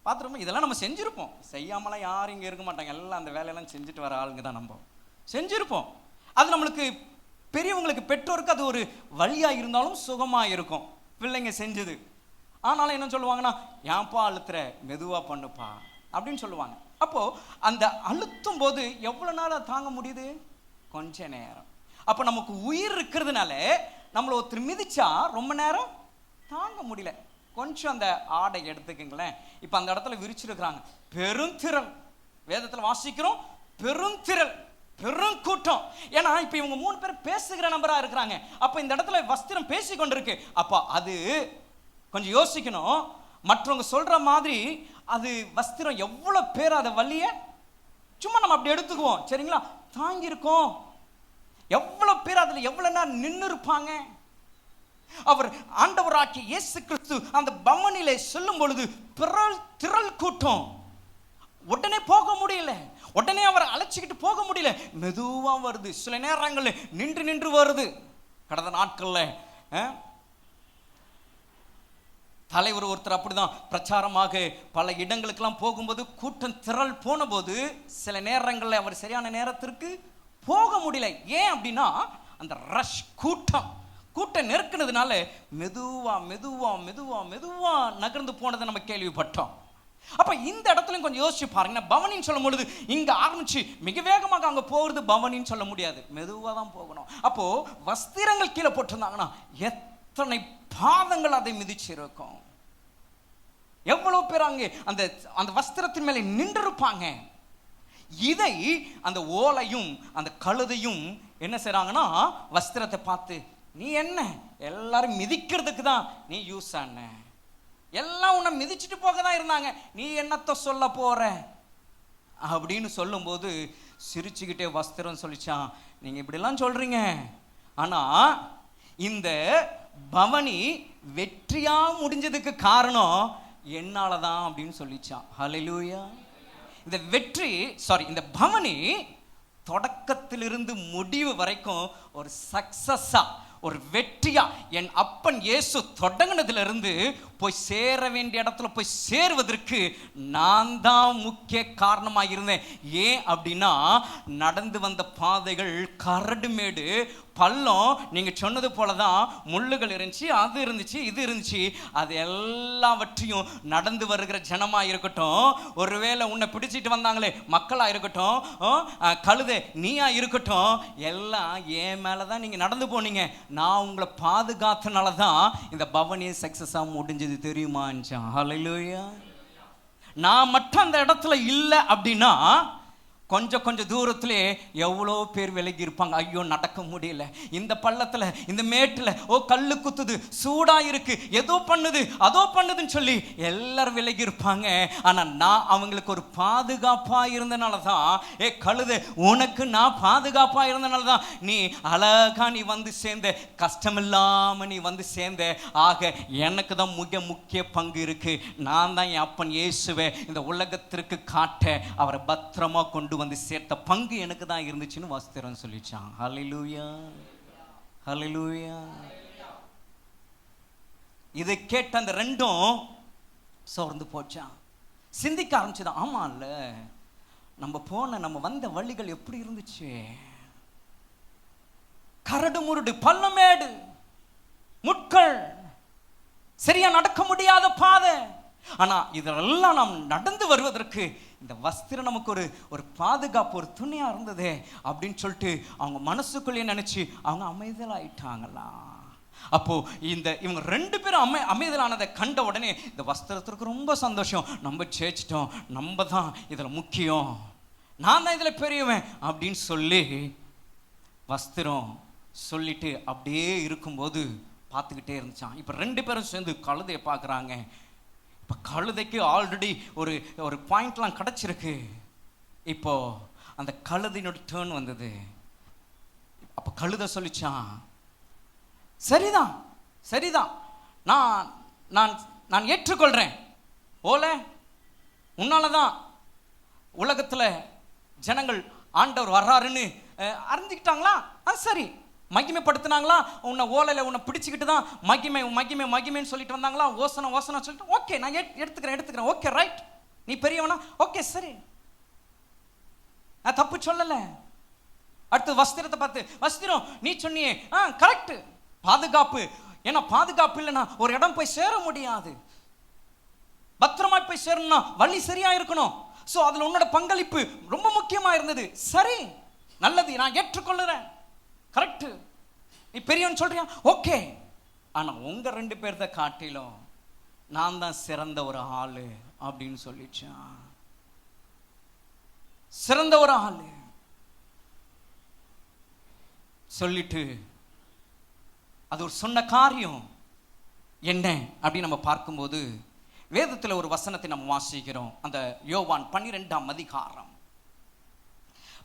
பார்த்துருப்போம், இதெல்லாம் நம்ம செஞ்சிருப்போம், செய்யாமலாம் யாரும் இங்கே இருக்க மாட்டாங்க, எல்லாம் அந்த வேலையெல்லாம் செஞ்சுட்டு வர ஆளுங்க தான், நம்ம செஞ்சிருப்போம். அது நம்மளுக்கு பெரியவங்களுக்கு பெற்றோருக்கு அது ஒரு வழியா இருந்தாலும் சுகமா இருக்கும் பிள்ளைங்க செஞ்சது. ஆனாலும் என்ன சொல்லுவாங்கன்னா, ஏன்பா அழுத்துற, மெதுவா பண்ணுப்பா அப்படின்னு சொல்லுவாங்க. அப்போ அந்த அழுத்தும் போது எவ்வளவு நேரம் தாங்க முடியுது? கொஞ்ச நேரம். அப்ப நமக்கு உயிர் இருக்கிறதுனால நம்மள ஒருத்தர் மிதிச்சா ரொம்ப நேரம் தாங்க முடியல. கொஞ்சம் அந்த ஆடை எடுத்துக்கங்களேன், இப்ப அந்த இடத்துல விரிச்சிருக்கிறாங்க, பெருந்திரள், வேதத்துல வாசிக்கிறோம் பெருந்திரள், பெரும் கூட்டம். ஏன்னா இப்ப இவங்க 3 பேர் பேசுகிற நபரா இருக்கிறாங்க. அப்ப இந்த இடத்துல வஸ்திரம் பேசி கொண்டிருக்கு. அப்ப அது கொஞ்சம் யோசிக்கணும். மற்றவங்க சொல்ற மாதிரி அது வஸ்திரம் எவ்வளவு பேர் அதை வலிய சும்மா நம்ம அப்படி எடுத்துக்குவோம், சரிங்களா, தாங்கி இருக்கோம். எவ்வளவு பேர் அதுல எவ்வளவு நேரம் நின்று இருப்பாங்க. அவர் ஆண்டவராகிய இயேசு கிறிஸ்து அந்த பவனிலே சொல்லும் பொழுது திரள் கூட்டம், உடனே போக முடியல, உடனே அவரை அழைச்சிக்கிட்டு போக முடியல, மெதுவா வருது, சில நேரங்கள்ல நின்று வருது. கடந்த நாட்கள்ல தலைவர் ஒருத்தர் அப்படிதான் பிரச்சாரமாக பல இடங்களுக்கெல்லாம் போகும்போது கூட்டம் திரள் போன போது சில நேரங்களில் அவர் சரியான நேரத்திற்கு போக முடியல. ஏன் அப்படின்னா அந்த ரஷ் கூட்டம் நெருக்கினதுனால மெதுவா மெதுவா மெதுவா மெதுவா நகர்ந்து போனதை நம்ம கேள்விப்பட்டோம். அப்ப இந்த இடத்துல கொஞ்சம் யோசிச்சு பாருங்க. பவனின்னு சொல்லும் பொழுது இங்க ஆரம்பிச்சு மிக வேகமாக அங்க போகிறது பவனின்னு சொல்ல முடியாது, மெதுவா தான் போகணும். அப்போ வஸ்திரங்கள் கீழே போட்டிருந்தாங்கன்னா எத்தனை பாதங்கள் அதை மிதிச்சிருக்கும், எவ்வளவு பேர் அங்கே அந்த அந்த வஸ்திரத்தின் மேலே நின்று இருப்பாங்க. இதை அந்த ஓலையும் அந்த கழுதையும் என்ன செய்றாங்கன்னா, வஸ்திரத்தை பார்த்து, நீ என்ன எல்லாரும் மிதிக்கிறதுக்கு தான் நீ யூஸ் ஆன, எல்லாம் உன்னை மிதிச்சுட்டு போக தான் இருந்தாங்க, நீ என்னத்த சொல்ல போற அப்படின்னு சொல்லும் போது சிரிச்சுக்கிட்டே வஸ்திரம் சொல்லிச்சான், நீங்க இப்படிலாம் சொல்றீங்க, ஆனா இந்த பவனி வெற்றியா முடிஞ்சதுக்கு காரணம் என்னாலதான் அப்படின்னு சொல்லிச்சான். ஹல்லேலூயா. இந்த வெற்றி இந்த பவனி தொடக்கத்திலிருந்து முடிவு வரைக்கும் ஒரு சக்சஸா, ஒரு வெற்றியா, என் அப்பன் இயேசு தொடங்கினதுல இருந்து போய் சேர வேண்டிய இடத்துல போய் சேருவதற்கு நான் தான் முக்கிய காரணமாக இருந்தேன். ஏன் அப்படின்னா நடந்து வந்த பாதைகள் கரடுமேடு, பள்ளம் நீங்க சொன்னது போலதான், முள்ளுகள் இருந்துச்சு, அது இருந்துச்சு, இது இருந்துச்சு. அது எல்லாவற்றையும் நடந்து வருகிற ஜனமா இருக்கட்டும், ஒருவேளை உன்னை பிடிச்சிட்டு வந்தாங்களே மக்களா இருக்கட்டும், கழுதை நீயா இருக்கட்டும், எல்லாம் என் மேலதான் நீங்க நடந்து போனீங்க. நான் உங்களை பாதுகாத்தனாலதான் இந்த பவனி சக்சஸா முடிஞ்சது தெரியுமா? ஹல்லேலூயா. நான் மட்டும் அந்த இடத்துல இல்லை அப்படின்னா கொஞ்சம் கொஞ்சம் தூரத்திலே எவ்வளோ பேர் விலகி இருப்பாங்க. ஐயோ நடக்க முடியல, இந்த பள்ளத்தில் இந்த மேட்டில் கல்லு குத்துது, சூடா இருக்கு, ஏதோ பண்ணுது அதோ பண்ணுதுன்னு சொல்லி எல்லாரும் விலகி இருப்பாங்க. ஆனால் நான் அவங்களுக்கு ஒரு பாதுகாப்பாக இருந்தனால தான், கழுதை உனக்கு நான் பாதுகாப்பாக இருந்தனால தான் நீ அழகா நீ வந்து சேர்ந்த, கஷ்டமில்லாமல் நீ வந்து சேர்ந்த. ஆக எனக்கு தான் மிக முக்கிய பங்கு இருக்கு. நான் தான் என் அப்பன் இயேசுவை இந்த உலகத்திற்கு காட்ட அவரை பத்திரமா கொண்டு வந்து சேர்த்த பங்கு எனக்கு தான் இருந்துச்சுன்னு வாசிக்கிறேன்னு சொல்லிச்சான். ஹல்லேலூயா, ஹல்லேலூயா. இதை கேட்ட அந்த ரெண்டும் சோர்ந்து போச்சான். சிந்திக்க ஆரம்பிச்சுதான், ஆமா இல்ல நம்ம வந்த வழிகள் எப்படி இருந்துச்சு? கரடு முருடு, பள்ளமேடு, முட்கள், சரியா நடக்க முடியாத பாதை. ஆனா இதெல்லாம் நாம் நடந்து வருவதற்கு இந்த வஸ்திரம் நமக்கு ஒரு பாதுகாப்பு, ஒரு துணையா இருந்ததே அப்படின்னு சொல்லிட்டு அவங்க மனசுக்குள்ளேயே நினைச்சு அவங்க அமைதலாயிட்டாங்களா. அப்போ இவங்க ரெண்டு பேரும் அமைதலானதை கண்ட உடனே இந்த வஸ்திரத்திற்கு ரொம்ப சந்தோஷம். நம்ம ஜெயிச்சிட்டோம், நம்ம தான் இதுல முக்கியம், நான் தான் இதுல பெரியவன் அப்படின்னு சொல்லி வஸ்திரம் சொல்லிட்டு அப்படியே இருக்கும்போது பார்த்துக்கிட்டே இருந்துச்சான். இப்போ ரெண்டு பேரும் சேர்ந்து கழுதையை பார்க்குறாங்க. இப்போ கழுதைக்கு ஆல்ரெடி ஒரு பாயிண்ட்லாம் கிடச்சிருக்கு. இப்போ அந்த கழுதையினோட டேர்ன் வந்தது. அப்போ கழுதை சொல்லிச்சான், சரிதான் சரிதான், நான் ஏற்றுக்கொள்கிறேன். உன்னால தான் உலகத்தில் ஜனங்கள் ஆண்டவர் வர்றாருன்னு அறிஞ்சிக்கிட்டாங்களா? சரி. மகிமைப்படுத்தினாங்களா? உன்னை ஓலையில் உன்னை பிடிச்சிக்கிட்டு தான் மகிமை மகிமை மகிமைன்னு சொல்லிட்டு வந்தாங்களா? ஓசனை ஓசனை சொல்லிட்டு ஓகே நான் எடுத்துக்கிறேன். ஓகே ரைட், நீ பெரியவனா? ஓகே சரி, நான் தப்பு சொல்லலை. அடுத்து வஸ்திரத்தை பார்த்து, வஸ்திரம் நீ சொன்னியே கரெக்ட், பாதுகாப்பு. ஏன்னா பாதுகாப்பு இல்லைன்னா ஒரு இடம் போய் சேர முடியாது. பத்திரமா போய் சேரணும்னா வழி சரியா இருக்கணும். ஸோ அதில் உன்னோட பங்களிப்பு ரொம்ப முக்கியமா இருந்தது. சரி, நல்லது, நான் ஏற்றுக்கொள்ளுறேன், கரெக்ட், நீ பெரியவன் சொல்றியா? ஓகே. ஆனா உங்க ரெண்டு பேர்த்த காட்டிலும் நான் தான் சிறந்த ஒரு ஆளு அப்படின்னு சொல்லிச்சான். சிறந்த ஒரு ஆளு சொல்லிட்டு அது ஒரு சொன்ன காரியம் என்ன அப்படின்னு நம்ம பார்க்கும்போது வேதத்தில் ஒரு வசனத்தை நம்ம வாசிக்கிறோம். அந்த யோவான் 12ஆம் அதிகாரம்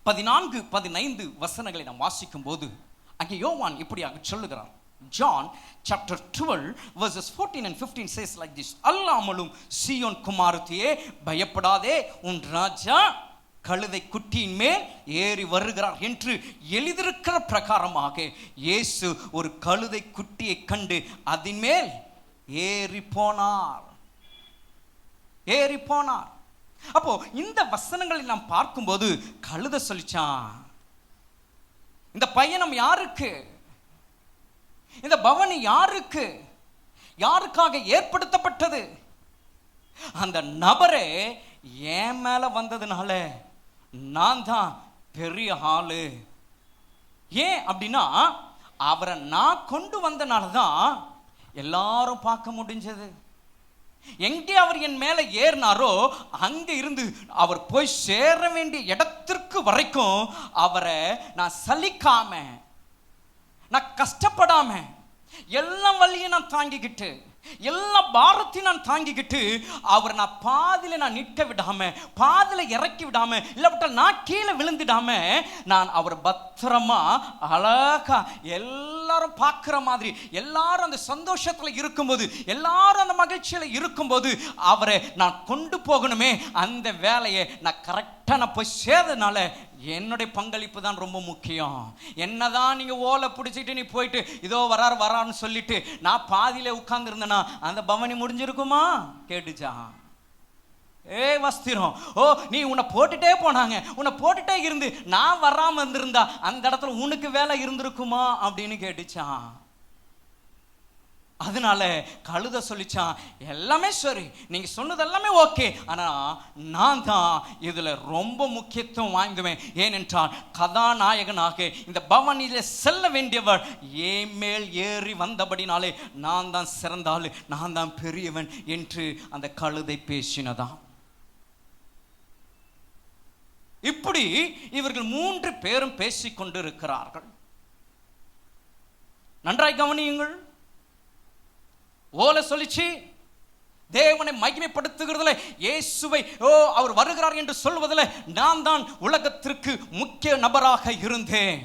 14-15 வசனங்களை நாம் வாசிக்கும் போது அங்கே யோவான் இப்படியாக சொல்லுகிறார். John chapter 12 verses 14 and 15 says like this: அல்லாமலும் சீயோன் குமாரத்தியே பயப்படாதே, உன் ராஜா கழுதை குட்டியின் மேல் ஏறி வருகிறார் என்று எழுதியிருக்கிற பிரகாரமாக இயேசு ஒரு கழுதை குட்டியை கண்டு அதன் மேல் ஏறி போனார். அப்போ இந்த வசனங்களை நாம் பார்க்கும்போது கழுதை சொல்லிச்சான், இந்த பயணம் யாருக்கு, இந்த பவனி யாருக்கு, யாருக்காக ஏற்படுத்தப்பட்டது? அந்த நபரே என் மேல வந்ததுனால நான் தான் பெரிய ஆளு. ஏன் அப்படின்னா அவரை நான் கொண்டு வந்தனால தான் எல்லாரும் பார்க்க முடிஞ்சது. எங்கே அவர் என் மேல ஏறினாரோ அங்க இருந்து அவர் போய் சேர வேண்டிய இடத்திற்கு வரைக்கும் அவரை நான் சலிக்காம, நான் கஷ்டப்படாம, எல்லா வழியும் நான் தாங்கிக்கிட்டு, எல்லா பாரத்தையும் நான் தாங்கிக்கிட்டு அவர் நான் பாதியில நான் நிற்க விடாம, பாதியில இறக்கி விடாம, இல்லாவிட்டால் நான் கீழே விழுந்துடாம நான் அவர் பத்திரமா அழகா எல்லாரும் பார்க்கிற மாதிரி, எல்லாரும் அந்த சந்தோஷத்துல இருக்கும்போது, எல்லாரும் அந்த மகிழ்ச்சியில இருக்கும்போது அவரை நான் கொண்டு போகணுமே, அந்த வேலையை நான் கரெக்டா நான் போய் சேர்றதுனால என்னுடைய பங்களிப்பு தான் ரொம்ப முக்கியம். என்னதான் நீங்க ஓலை பிடிச்சிட்டு நீ போயிட்டு இதோ வரான்னு சொல்லிட்டு நான் பாதியில உட்கார்ந்து இருந்தேன்னா அந்த பவனி முடிஞ்சிருக்குமா? கேட்டுச்சா? வஸ்திரம், ஓ நீ உன்னை போட்டுட்டே போனாங்க, உன்னை போட்டுட்டே இருந்து நான் வராம இருந்திருந்தா அந்த இடத்துல உனக்கு வேலை இருந்திருக்குமா அப்படின்னு கேட்டுச்சான். அதனால கழுத சொல்லிச்சான், எல்லாமே சரி, நீங்க சொன்னது எல்லாமே ஓகே, ஆனா நான் தான் இதுல ரொம்ப முக்கியத்துவம் வாய்ந்துவேன். ஏனென்றால் கதாநாயகனாக இந்த பவனில செல்ல வேண்டியவர் ஏன் மேல் ஏறி வந்தபடினாலே நான் தான் சிறந்தாள், நான் தான் பெரியவன் என்று அந்த கழுதை பேசினதாம். இப்படி இவர்கள் 3 பேரும் பேசிக் கொண்டிருக்கிறார்கள். நன்றாய் கவனியுங்கள். ஓலை சொல்லிச்சு, தேவனை மகிமைப்படுத்துகிறதுல, இயேசுவை அவர் வருகிறார் என்று சொல்வதில் நான் தான் உலகத்திற்கு முக்கிய நபராக இருந்தேன்.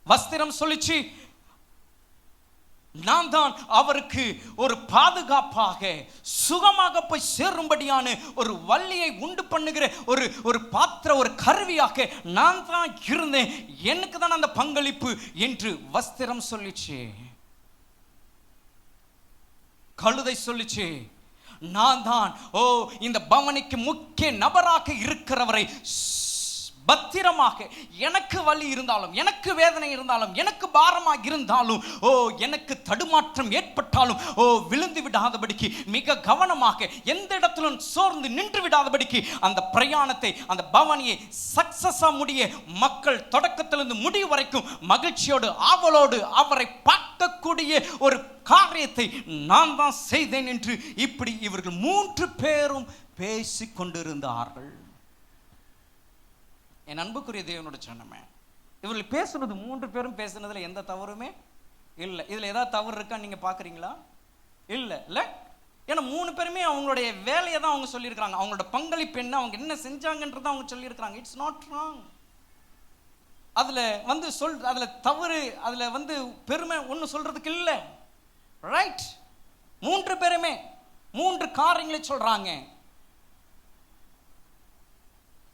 வஸ்திரம் சொல்லிச்சு, நான் தான் அவருக்கு ஒரு பாதுகாப்பாக சுகமாக போய் சேரும்படியான ஒரு வள்ளியை உண்டு பண்ணுகிற ஒரு பாத்திர ஒரு கருவியாக நான் தான் இருந்தேன், எனக்கு தான் அந்த பங்களிப்பு என்று வஸ்திரம் சொல்லிச்சு. கழுதை சொல்லிச்சு, நான் தான் இந்த பவனிக்கு முக்கிய நபராக இருக்கிறவரை பத்திரமாக, எனக்கு வலி இருந்தாலும், எனக்கு வேதனை இருந்தாலும், எனக்கு பாரமாக இருந்தாலும், எனக்கு தடுமாற்றம் ஏற்பட்டாலும் விழுந்து விடாதபடிக்கு மிக கவனமாக, எந்த இடத்திலும் சோர்ந்து நின்று விடாதபடிக்கு அந்த பிரயாணத்தை, அந்த பவனியை சக்சஸா முடிய, மக்கள் தொடக்கத்திலிருந்து முடிவு வரைக்கும் மகிழ்ச்சியோடு ஆவலோடு அவரை பார்க்கக்கூடிய ஒரு காரியத்தை நான் தான் செய்தேன் என்று இப்படி இவர்கள் 3 பேரும் பேசிக் கொண்டிருந்தார்கள். என் அன்புக்குரிய தேவனோட சொன்னமே, இவர்கள் பேசுறது 3 பேரும் பேசுனதுல எந்த தவறுமே இல்லை. இதுல ஏதாவது தவறு இருக்கா நீங்க பாக்குறீங்களா? இல்ல இல்ல. ஏன்னா 3 பேருமே அவங்களுடைய வேலையை தான் அவங்க சொல்லியிருக்கிறாங்க, அவங்களோட பங்களிப்பு என்ன, அவங்க என்ன செஞ்சாங்கன்றதை அவங்க சொல்லியிருக்கிறாங்க. It's not wrong. அதுல அதுல தவறு, அதுல பெருமை ஒன்று சொல்றதுக்கு இல்லை. ரைட். 3 பேருமே 3 காரியங்களை சொல்றாங்க.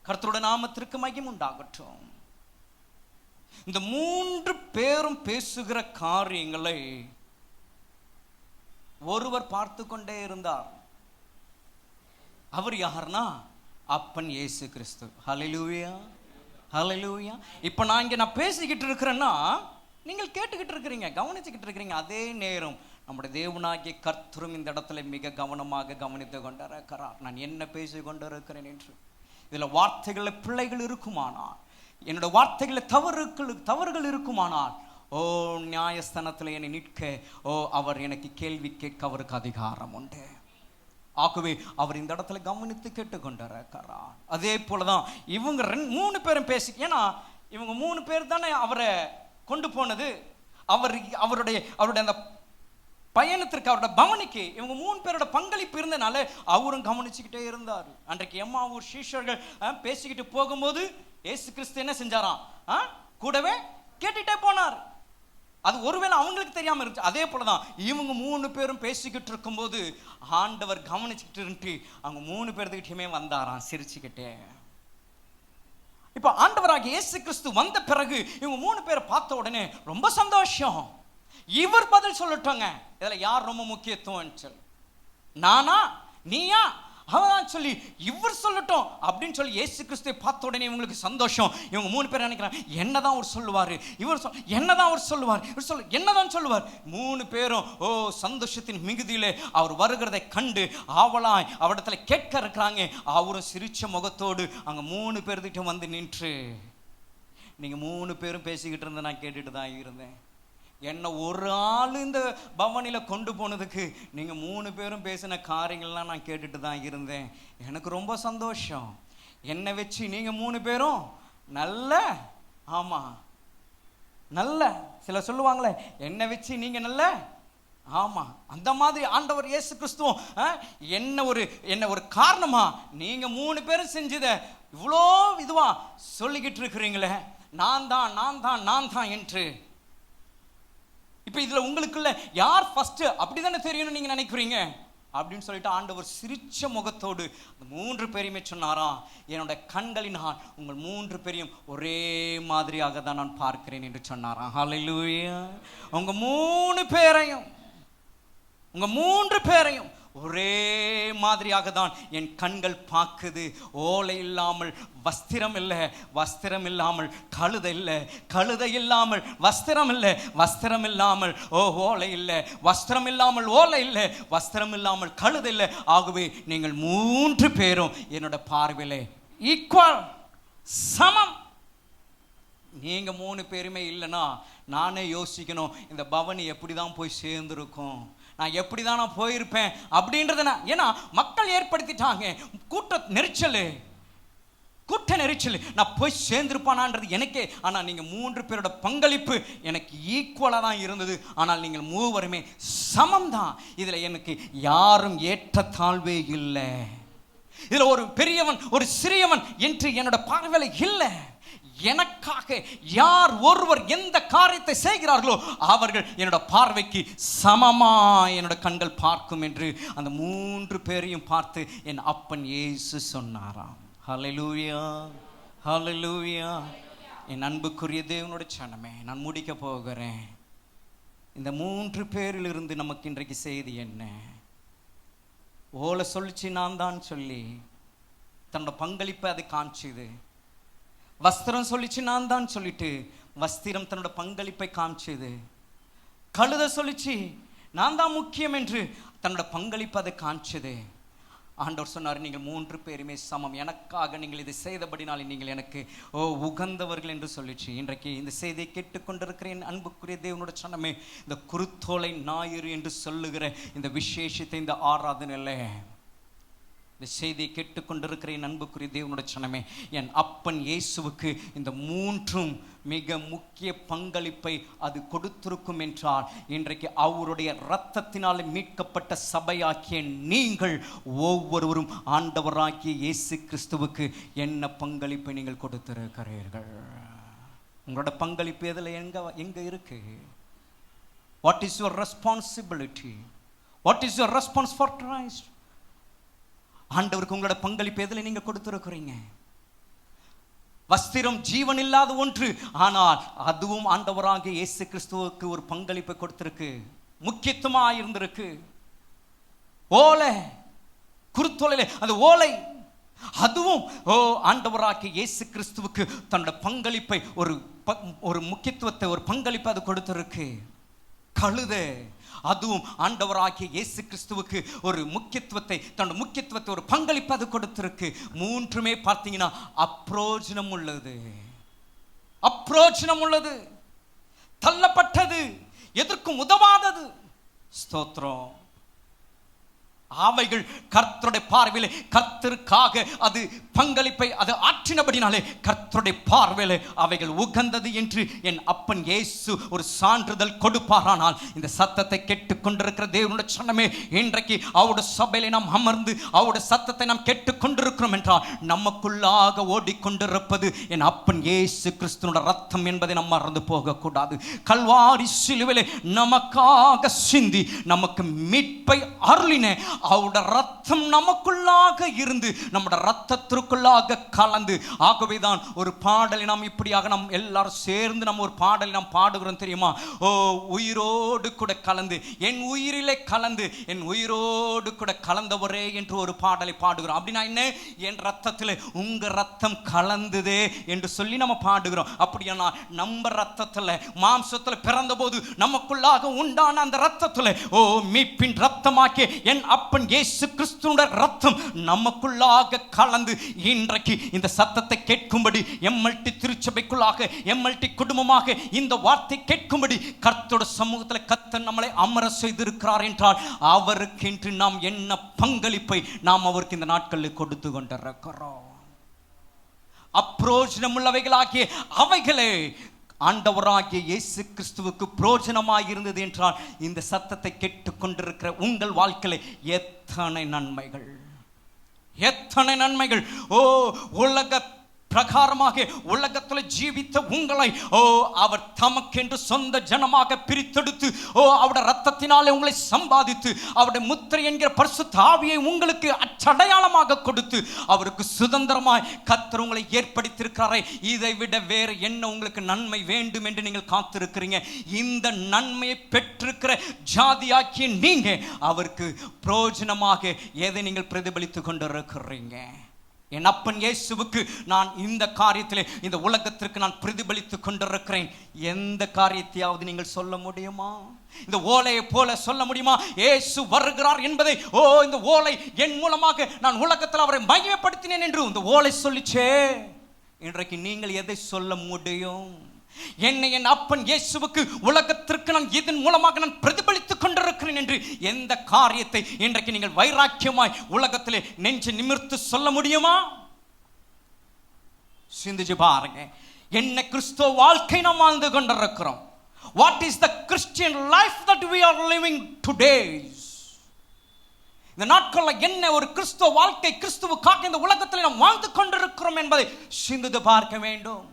கர்த்தருடைய நாமத்திற்கு மகிமை உண்டாகட்டும். இந்த 3 பேரும் பேசுகிற காரியங்களை ஒருவர் பார்த்து கொண்டே இருந்தார். அவர் யாருன்னா அப்பன் இயேசு கிறிஸ்து. ஹல்லேலூயா, ஹல்லேலூயா. இப்ப நான் இங்க பேசிக்கிட்டு இருக்கிறேன்னா நீங்கள் கேட்டுக்கிட்டு இருக்கிறீங்க, கவனிச்சுக்கிட்டு இருக்கிறீங்க. அதே நேரம் நம்முடைய தேவனாகிய கர்த்தரும் இந்த இடத்துல மிக கவனமாக கவனித்து கொண்டிருக்கிறார், நான் என்ன பேசி கொண்டிருக்கிறேன் என்று. இதுல வார்த்தைகளில் பிள்ளைகள் இருக்குமானால், என்னோட வார்த்தைகளில் தவறுகள் இருக்குமானால், நியாயஸ்தானத்தில் என்னை நிற்க அவர் எனக்கு கேள்வி கேட்க அவருக்கு அதிகாரம் உண்டு. ஆகவே அவர் இந்த இடத்துல கவனித்து கேட்டுக்கொண்டிருக்கிறார். அதே போலதான் இவங்க 3 பேரும் பேசி, ஏன்னா இவங்க 3 பேர் தானே அவரை கொண்டு போனது. அவருடைய அந்த பயணத்திற்கு, அவரோட பவனிக்கு இவங்க 3 பேரோட பங்களிப்பு இருந்தனால அவரும் கவனிச்சுக்கிட்டே இருந்தார். அன்றைக்கு எம்மாவூர் சீஷர்கள் பேசிக்கிட்டு போகும்போது இயேசு கிறிஸ்து என்ன செஞ்சாராம்? கூடவே கேட்டுட்டே போனார். அது ஒருவேளை அவங்களுக்கு தெரியாம இருந்துச்சு. அதே போலதான் இவங்க 3 பேரும் பேசிக்கிட்டு இருக்கும்போது ஆண்டவர் கவனிச்சுக்கிட்டு இருந்து அவங்க 3 பேர்கிட்டயுமே வந்தாராம் சிரிச்சுக்கிட்டே. இப்ப ஆண்டவராகிய இயேசு கிறிஸ்து வந்த பிறகு இவங்க 3 பேரை பார்த்த உடனே ரொம்ப சந்தோஷம். இவர் பதில் சொல்லட்டோங்க, இதுல யார் ரொம்ப முக்கியத்துவம் சொல்லி, நானா நீயா அவதான் சொல்லி இவர் சொல்லட்டும் அப்படின்னு சொல்லி இயேசு கிறிஸ்துவை பார்த்த உடனே இவங்களுக்கு சந்தோஷம். இவங்க 3 பேர் நினைக்கிறாங்க, என்னதான் அவர் சொல்லுவாரு, என்னதான் அவர் சொல்லுவார், இவர் என்னதான் சொல்லுவார். 3 பேரும் சந்தோஷத்தின் மிகுதியிலே அவர் வருகிறதை கண்டு ஆவலாய் அவரிடத்துல கேட்க இருக்கிறாங்க. அவரும் சிரிச்ச முகத்தோடு அங்க 3 பேர்கிட்ட வந்து நின்று, நீங்க 3 பேரும் பேசிக்கிட்டு இருந்த நான் கேட்டுட்டு தான் இருந்தேன். என்ன ஒரு ஆள் இந்த பவனில கொண்டு போனதுக்கு நீங்க 3 பேரும் பேசின காரியங்கள்லாம் நான் கேட்டுட்டு தான் இருந்தேன். எனக்கு ரொம்ப சந்தோஷம். என்னை வச்சு நீங்க 3 பேரும் நல்ல, ஆமா நல்ல, சில சொல்லுவாங்களே என்னை வச்சு நீங்க நல்ல, ஆமா அந்த மாதிரி ஆண்டவர் இயேசு கிறிஸ்துவும் என்ன ஒரு காரணமா நீங்க 3 பேரும் செஞ்சத இவ்வளோ இதுவா சொல்லிக்கிட்டு இருக்கிறீங்களே, நான் தான் என்று. இப்ப இதுல உங்களுக்குள்ள யார் ஃபர்ஸ்ட் அப்படிதானே தெரியணும் நீங்க நினைக்கிறீங்க அப்படின்னு சொல்லிட்டு ஆண்டவர் சிரிச்ச முகத்தோடு 3 பேரையுமே சொன்னாராம், என்னோட கண்களினால் உங்கள் 3 பேரையும் ஒரே மாதிரியாக தான் நான் பார்க்கிறேன் என்று சொன்னாராம். ஹல்லேலூயா. உங்க 3 பேரையும் ஒரே மாதிரியாக தான் என் கண்கள் பார்க்குது. ஓலை இல்லாமல் வஸ்திரம் இல்லை, வஸ்திரம் இல்லாமல் கழுதை இல்லை, கழுதை இல்லாமல் வஸ்திரம் இல்லை, வஸ்திரம் இல்லாமல் ஓலை இல்லை, வஸ்திரம் இல்லாமல் ஓலை இல்லை, வஸ்திரம் இல்லாமல் கழுதை இல்லை. ஆகவே நீங்கள் 3 பேரும் என்னோட பார்வையிலே ஈக்குவல், சமம். நீங்க 3 பேருமே இல்லைன்னா நானே யோசிக்கணும், இந்த பவனி எப்படி தான் போய் சேர்ந்துருக்கும், நான் எப்படி தான் நான் போயிருப்பேன் அப்படின்றத. ஏன்னா மக்கள் ஏற்படுத்திட்டாங்க கூட்ட நெரிச்சல், நான் போய் சேர்ந்திருப்பானான்றது எனக்கே. ஆனால் நீங்கள் 3 பேரோட பங்களிப்பு எனக்கு ஈக்குவலாக தான் இருந்தது. ஆனால் நீங்கள் 3 சமம் தான். இதில் எனக்கு யாரும் ஏற்றத்தாழ்வே இல்லை. இதில் ஒரு பெரியவன் ஒரு சிறியவன் என்று என்னோட பார்வையில் இல்லை. எனக்காக யார் ஒருவர் எந்த காரியத்தை செய்கிறார்களோ அவர்கள் என்னோட பார்வைக்கு சமமா என்னோட கண்கள் பார்க்கும் என்று அந்த 3 பேரையும் பார்த்து என் அப்பன் இயேசு சொன்னாராம். ஹல்லேலூயா, ஹல்லேலூயா. என் அன்புக்குரிய தேவனுடைய சனமே, நான் முடிக்க போகிறேன். இந்த 3 பேரிலிருந்து நமக்கு இன்றைக்கு செய்தி என்ன? ஓலை சொல்லிச்சு நான் தான் சொல்லி தன்னோட பங்களிப்பை அது காமிச்சுது. வஸ்திரம் சொல்லிச்சு நான் தான் சொல்லிட்டு வஸ்திரம் தன்னோட பங்களிப்பை காமிச்சது. கழுதை சொல்லிச்சு நான் தான் முக்கியம் என்று தன்னோட பங்களிப்பு அதை காமிச்சது. ஆண்டவர் சொன்னார், நீங்கள் 3 பேருமே சமம், எனக்காக நீங்கள் இதை செய்தபடினாலே நீங்கள் எனக்கு உகந்தவர்கள் என்று சொல்லிச்சு. இன்றைக்கு இந்த செய்தியை கேட்டுக்கொண்டிருக்கிற என் அன்புக்குரிய தேவனோட சனமே, இந்த குருத்தோலை ஞாயிறு என்று சொல்லுகிற இந்த விசேஷத்தை, இந்த ஆராதனையில் இந்த செய்தியை கேட்டுக்கொண்டிருக்கிற என் அன்புக்குரிய தேவனுடைய சனமே, என் அப்பன் இயேசுவுக்கு இந்த 3 மிக முக்கிய பங்களிப்பை அது கொடுத்திருக்கும் என்றால், இன்றைக்கு அவருடைய இரத்தத்தினால் மீட்கப்பட்ட சபையாக்கிய நீங்கள் ஒவ்வொருவரும் ஆண்டவராகிய இயேசு கிறிஸ்துவுக்கு என்ன பங்களிப்பை நீங்கள் கொடுத்திருக்கிறீர்கள்? உங்களோட பங்களிப்பு எதில் எங்க இருக்கு? What is your responsibility? What is your response for Christ? ஆண்டவருக்கு உங்களோட பங்களிப்பு எதில் நீங்க கொடுத்திருக்கிறீங்க? வஸ்திரம் ஜீவன் இல்லாத ஒன்று, ஆனால் அதுவும் ஆண்டவராகிய இயேசு கிறிஸ்துவுக்கு ஒரு பங்களிப்பை கொடுத்திருக்கு, முக்கியத்துவமா இருந்திருக்கு. ஓலை, குருத்தோலை, அந்த ஓலை அதுவும் ஆண்டவராகிய இயேசு கிறிஸ்துவுக்கு தன்னோட பங்களிப்பை ஒரு முக்கியத்துவத்தை ஒரு பங்களிப்பை அது கொடுத்திருக்கு. கழுதை அதுவும் ஆண்டவராகிய இயேசு கிறிஸ்துவுக்கு ஒரு முக்கியத்துவத்தை தன்னோட முக்கியத்துவத்தை ஒரு பங்களிப்பு அது கொடுத்திருக்கு. 3மே பார்த்தீங்கன்னா அப்ரோஜனம் உள்ளது, அப்ரோஜனம் உள்ளது, தள்ளப்பட்டது, எதற்கும் உதவாதது. ஸ்தோத்திரம். அவைகள் கர்த்தருடைய பார்வையிலே கர்த்தருக்காக அது பங்களிப்பை அது ஆற்றினபடினாலே கர்த்தருடைய பார்வையிலே அவைகள் உகந்தது என்று என் அப்பன் இயேசு ஒரு சான்றிதழ் கொடுப்பாரானால், இந்த சத்தத்தை கேட்டுக்கொண்டிருக்கிற தேவனுடைய சனமே, இன்றைக்கு அவருடைய சபையிலே நாம் அமர்ந்து அவருடைய சத்தத்தை நாம் கேட்டுக்கொண்டிருக்கிறோம் என்றால், நமக்குள்ளாக ஓடிக்கொண்டிருப்பது என் அப்பன் இயேசு கிறிஸ்துவோட ரத்தம் என்பதை நாம் மறந்து போகக்கூடாது. கல்வாரி சிலுவையிலே நமக்காக சிந்தி நமக்கு மீட்பை அருளின அவருடைய ரத்தம் நமக்குள்ளாக இருந்து நம்முடைய ரத்தத்திற்குள்ளாக கலந்து. ஆகவேதான் ஒரு பாடலை நாம் இப்படியாக நாம் எல்லாரும் சேர்ந்து நம்ம ஒரு பாடலை நாம் பாடுகிறோம் தெரியுமா? உயிரோடு கூட கலந்து, என் உயிரிலே கலந்து, என் உயிரோடு கூட கலந்தவரே என்று ஒரு பாடலை பாடுகிறோம். அப்படின்னா என்ன? என் ரத்தத்தில் உங்க ரத்தம் கலந்துதே என்று சொல்லி நம்ம பாடுகிறோம். அப்படியானா நம்ம ரத்தத்தில் மாம்சத்தில் பிறந்த போது நமக்குள்ளாக உண்டான அந்த ரத்தத்தில் மீட்பின் ரத்தமாக்கிய என் அப்பன் இயேசு கிறிஸ்துவோட ரத்தம் நமக்குள்ளாக கலந்து இன்றைக்கு இந்த சத்தத்தை கேட்கும்படி எம்எல்டி திருச்சபைக்குள்ளாக எம்எல்டி குடும்பமாக இந்த வார்த்தை கேட்கும்படி கர்த்தரோட சமூகத்தில் கர்த்தர் நம்மளை அமர செய்திருக்கிறார் என்றால், அவருக்கு என்று நாம் என்ன பங்களிப்பை நாம் அவருக்கு இந்த நாட்களில் கொடுத்து கொண்டிருக்கிறோம். அப்ரோஜனம் உள்ளவைகளாகிய அவைகளே ஆண்டவராகிய இயேசு கிறிஸ்துவுக்கு பிரயோஜனமாக இருந்தது என்றால், இந்த சத்தத்தை கேட்டுக்கொண்டிருக்கிற உங்கள் வாழ்க்கையில எத்தனை நன்மைகள், எத்தனை நன்மைகள்! உலக பிரகாரமாக உலகத்தில் ஜீவித்த உங்களை அவர் தமக்கென்று சொந்த ஜனமாக பிரித்தெடுத்து அவருடைய ரத்தத்தினாலே உங்களை சம்பாதித்து அவருடைய முத்திரை என்கிற பரிசுத்த ஆவியை உங்களுக்கு அச்சடையாளமாக கொடுத்து அவருக்கு சுதந்திரமாய் கர்த்தர் உங்களை ஏற்படுத்தியிருக்கிறாரே. இதை விட வேறு என்ன உங்களுக்கு நன்மை வேண்டும் என்று நீங்கள் காத்திருக்கிறீங்க? இந்த நன்மையை பெற்றிருக்கிற ஜாதியாக்கிய நீங்க அவருக்கு பிரயோஜனமாக எதை நீங்கள் பிரதிபலித்துக் கொண்டிருக்கிறீங்க? என் அப்பன் இயேசுவுக்கு நான் இந்த காரியத்திலே இந்த உலகத்திற்கு நான் பிரதிபலித்துக் கொண்டிருக்கிறேன். எந்த காரியத்தையாவது நீங்கள் சொல்ல முடியுமா? இந்த ஓலையை போல சொல்ல முடியுமா இயேசு வருகிறார் என்பதை? இந்த ஓலை என் மூலமாக நான் உலகத்தில் அவரை மகிமைப்படுத்தினேன் என்று இந்த ஓலை சொல்லிச்சே. இன்றைக்கு நீங்கள் எதை சொல்ல முடியும்? என்னை என் அப்பன் இயேசுவுக்கு உலகத்திற்கு நான் இதன் மூலமாக நான் பிரதிபலித்துக் கொண்டிருக்கிறேன் என்று எந்த காரியத்தை இன்றைக்கு நீங்கள் வைராக்கியமாய் உலகத்திலே நெஞ்சு நிமிர்த்து சொல்ல முடியுமா? சிந்திச்சு பாருங்க. என்ன கிறிஸ்துவ வாழ்க்கை நாம் வாழ்ந்து கொண்டிருக்கிறோம். What is the Christian life that we are living today? இந்த நாட்களில் என்ன ஒரு கிறிஸ்துவ வாழ்க்கை, கிறிஸ்துவுக்காக இந்த உலகத்தில் நாம் வாழ்ந்து கொண்டிருக்கிறோம் என்பதை சிந்தித்து பார்க்க வேண்டும்.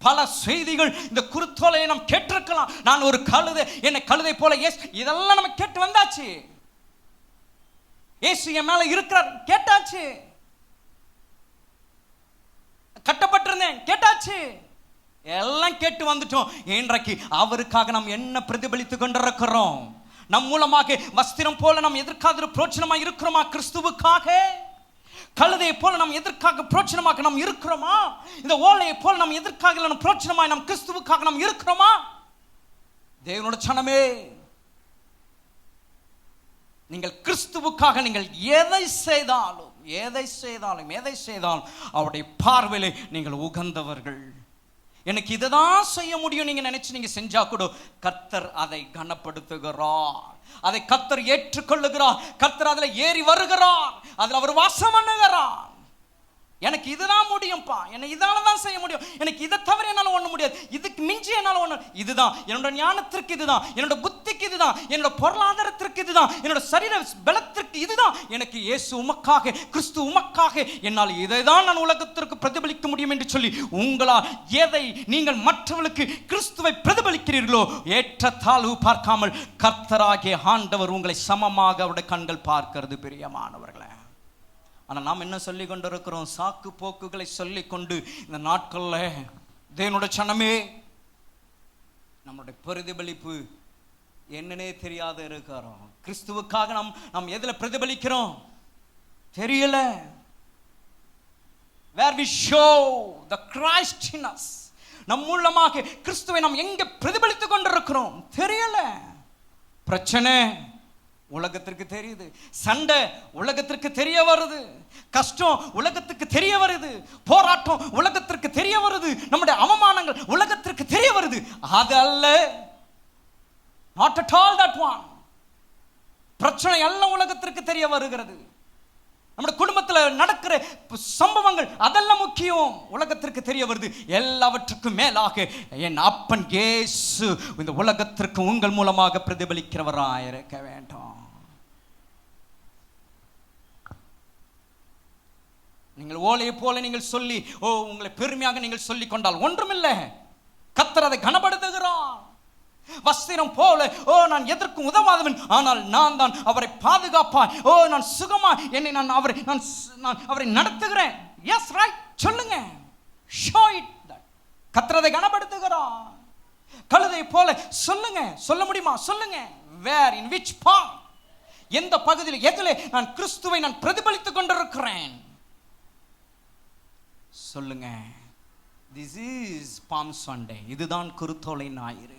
பல செய்திகள் இந்த குருத்தோலையை நாம் கேட்டிருக்கலாம். நான் ஒரு கழுதை, என்னை கழுதை போல இதெல்லாம் நம்ம கேட்டு வந்தாச்சு. இயேசு என் மேல இருக்கிறார் கேட்டாச்சு. கட்டப்பட்டிருந்தேன் கேட்டாச்சு. எல்லாம் கேட்டு வந்துட்டோம். இன்றைக்கு அவருக்காக நாம் என்ன பிரதிபலித்துக் கொண்டிருக்கிறோம்? நம் மூலமாக வஸ்திரம் போல நாம் எதற்காக பிரோஜனமா இருக்கிறோமா? கிறிஸ்துவுக்காக. கழுதையை போல நாம் எதற்காக பிரோஜனமாக நாம் இருக்கிறோமா? இந்த ஓலையை போல நாம் எதற்காக நாம் பிரோஜனமாய் நாம் கிறிஸ்துவுக்காக நாம் இருக்கிறோமா? தேவனோட சனமே, நீங்கள் கிறிஸ்துவுக்காக நீங்கள் எதை செய்தாலும் அவருடைய பார்வையிலே நீங்கள் உகந்தவர்கள். எனக்கு இதுதான் செய்ய முடியும் நீங்க நினைச்சு நீங்க செஞ்சா கூட கர்த்தர் அதை கனப்படுத்துகிறார். அதை கர்த்தர் ஏற்றுக்கொள்ளுகிறார். கர்த்தர் அதில் ஏறி வருகிறார். அதில் அவர் வாசம் பண்ணுகிறார். எனக்கு இதுதான் முடியும்ப்பா, என்னை இதால தான் செய்ய முடியும், எனக்கு இதை தவிர என்னால் ஒண்ணு முடியாது, இதுக்கு மிஞ்சி என்னால் ஒண்ணு, இதுதான் என்னோட ஞானத்திற்கு, இதுதான் என்னோட புத்திக்கு, இதுதான் என்னோட பொருளாதாரத்திற்கு, இதுதான் என்னோட சரீர பலத்திற்கு, இதுதான் எனக்கு இயேசு உமக்காக, கிறிஸ்து உமக்காக என்னால் இதை தான் நான் உலகத்திற்கு பிரதிபலிக்க முடியும் என்று சொல்லி உங்களால் எதை நீங்கள் மற்றவர்களுக்கு கிறிஸ்துவை பிரதிபலிக்கிறீர்களோ ஏற்றத்தாழ்வு பார்க்காமல் கர்த்தராகிய ஆண்டவர் உங்களை சமமாக அவருடைய கண்கள் பார்க்கிறது. பிரியமானவர்களே, ஆனால் நாம் என்ன சொல்லி கொண்டிருக்கிறோம்? சாக்கு போக்குகளை சொல்லி கொண்டு இந்த நாட்களில் தேவனோட சனமே நம்மளுடைய பிரதிபலிப்பு என்னன்னே தெரியாத இருக்கிறோம். கிறிஸ்துவுக்காக நாம் எதில் பிரதிபலிக்கிறோம் தெரியல. Where we show the Christ in us, நம் மூலமாக கிறிஸ்துவை நாம் எங்க பிரதிபலித்துக் கொண்டிருக்கிறோம் தெரியல. பிரச்சனை உலகத்திற்கு தெரியுது, சண்டை உலகத்திற்கு தெரிய வருது, கஷ்டம் உலகத்துக்கு தெரிய வருது, போராட்டம் உலகத்திற்கு தெரிய வருது, நம்முடைய அவமானங்கள் உலகத்திற்கு தெரிய வருது. அது அல்ல, not at all that one. பிரச்சனை எல்லாம் உலகத்திற்கு தெரிய வருகிறது. நம்முடைய குடும்பத்தில் நடக்கிற சம்பவங்கள் அதெல்லாம் முக்கியம், உலகத்திற்கு தெரிய வருது. எல்லாவற்றுக்கும் மேலாக என் அப்பன் இயேசு இந்த உலகத்திற்கு உங்கள் மூலமாக பிரதிபலிக்கிறவராக இருக்க வேண்டும். நீங்கள் ஓலையை போல நீங்கள் சொல்லி உங்களை பெருமையாக நீங்கள் சொல்லிக் கொண்டால் ஒன்றுமில்லை. கர்த்தர் அதை கனப்படுத்துகிறார். வஸ்திரம் போல நான் எதற்கும் உதவாதவன், ஆனால் நான் தான் அவரை பாதுகாப்பாய், நான் சுகமா என்னை நான் அவரை நடத்துகிறேன். எஸ் ரைட், சொல்லுங்க, ஷோ இட் தட். கர்த்தர் அதை கனப்படுத்துகிறார். கழுதை போல சொல்லுங்க, சொல்ல முடியுமா? சொல்லுங்க. வேர், இன் விச் பார்ட், எந்த பகுதியில், எதிலே நான் கிறிஸ்துவை நான் பிரதிபலித்துக் கொண்டிருக்கிறேன் சொல்லுங்க. This is Palm Sunday. இதுதான் குருத்தோலை ஞாயிறு.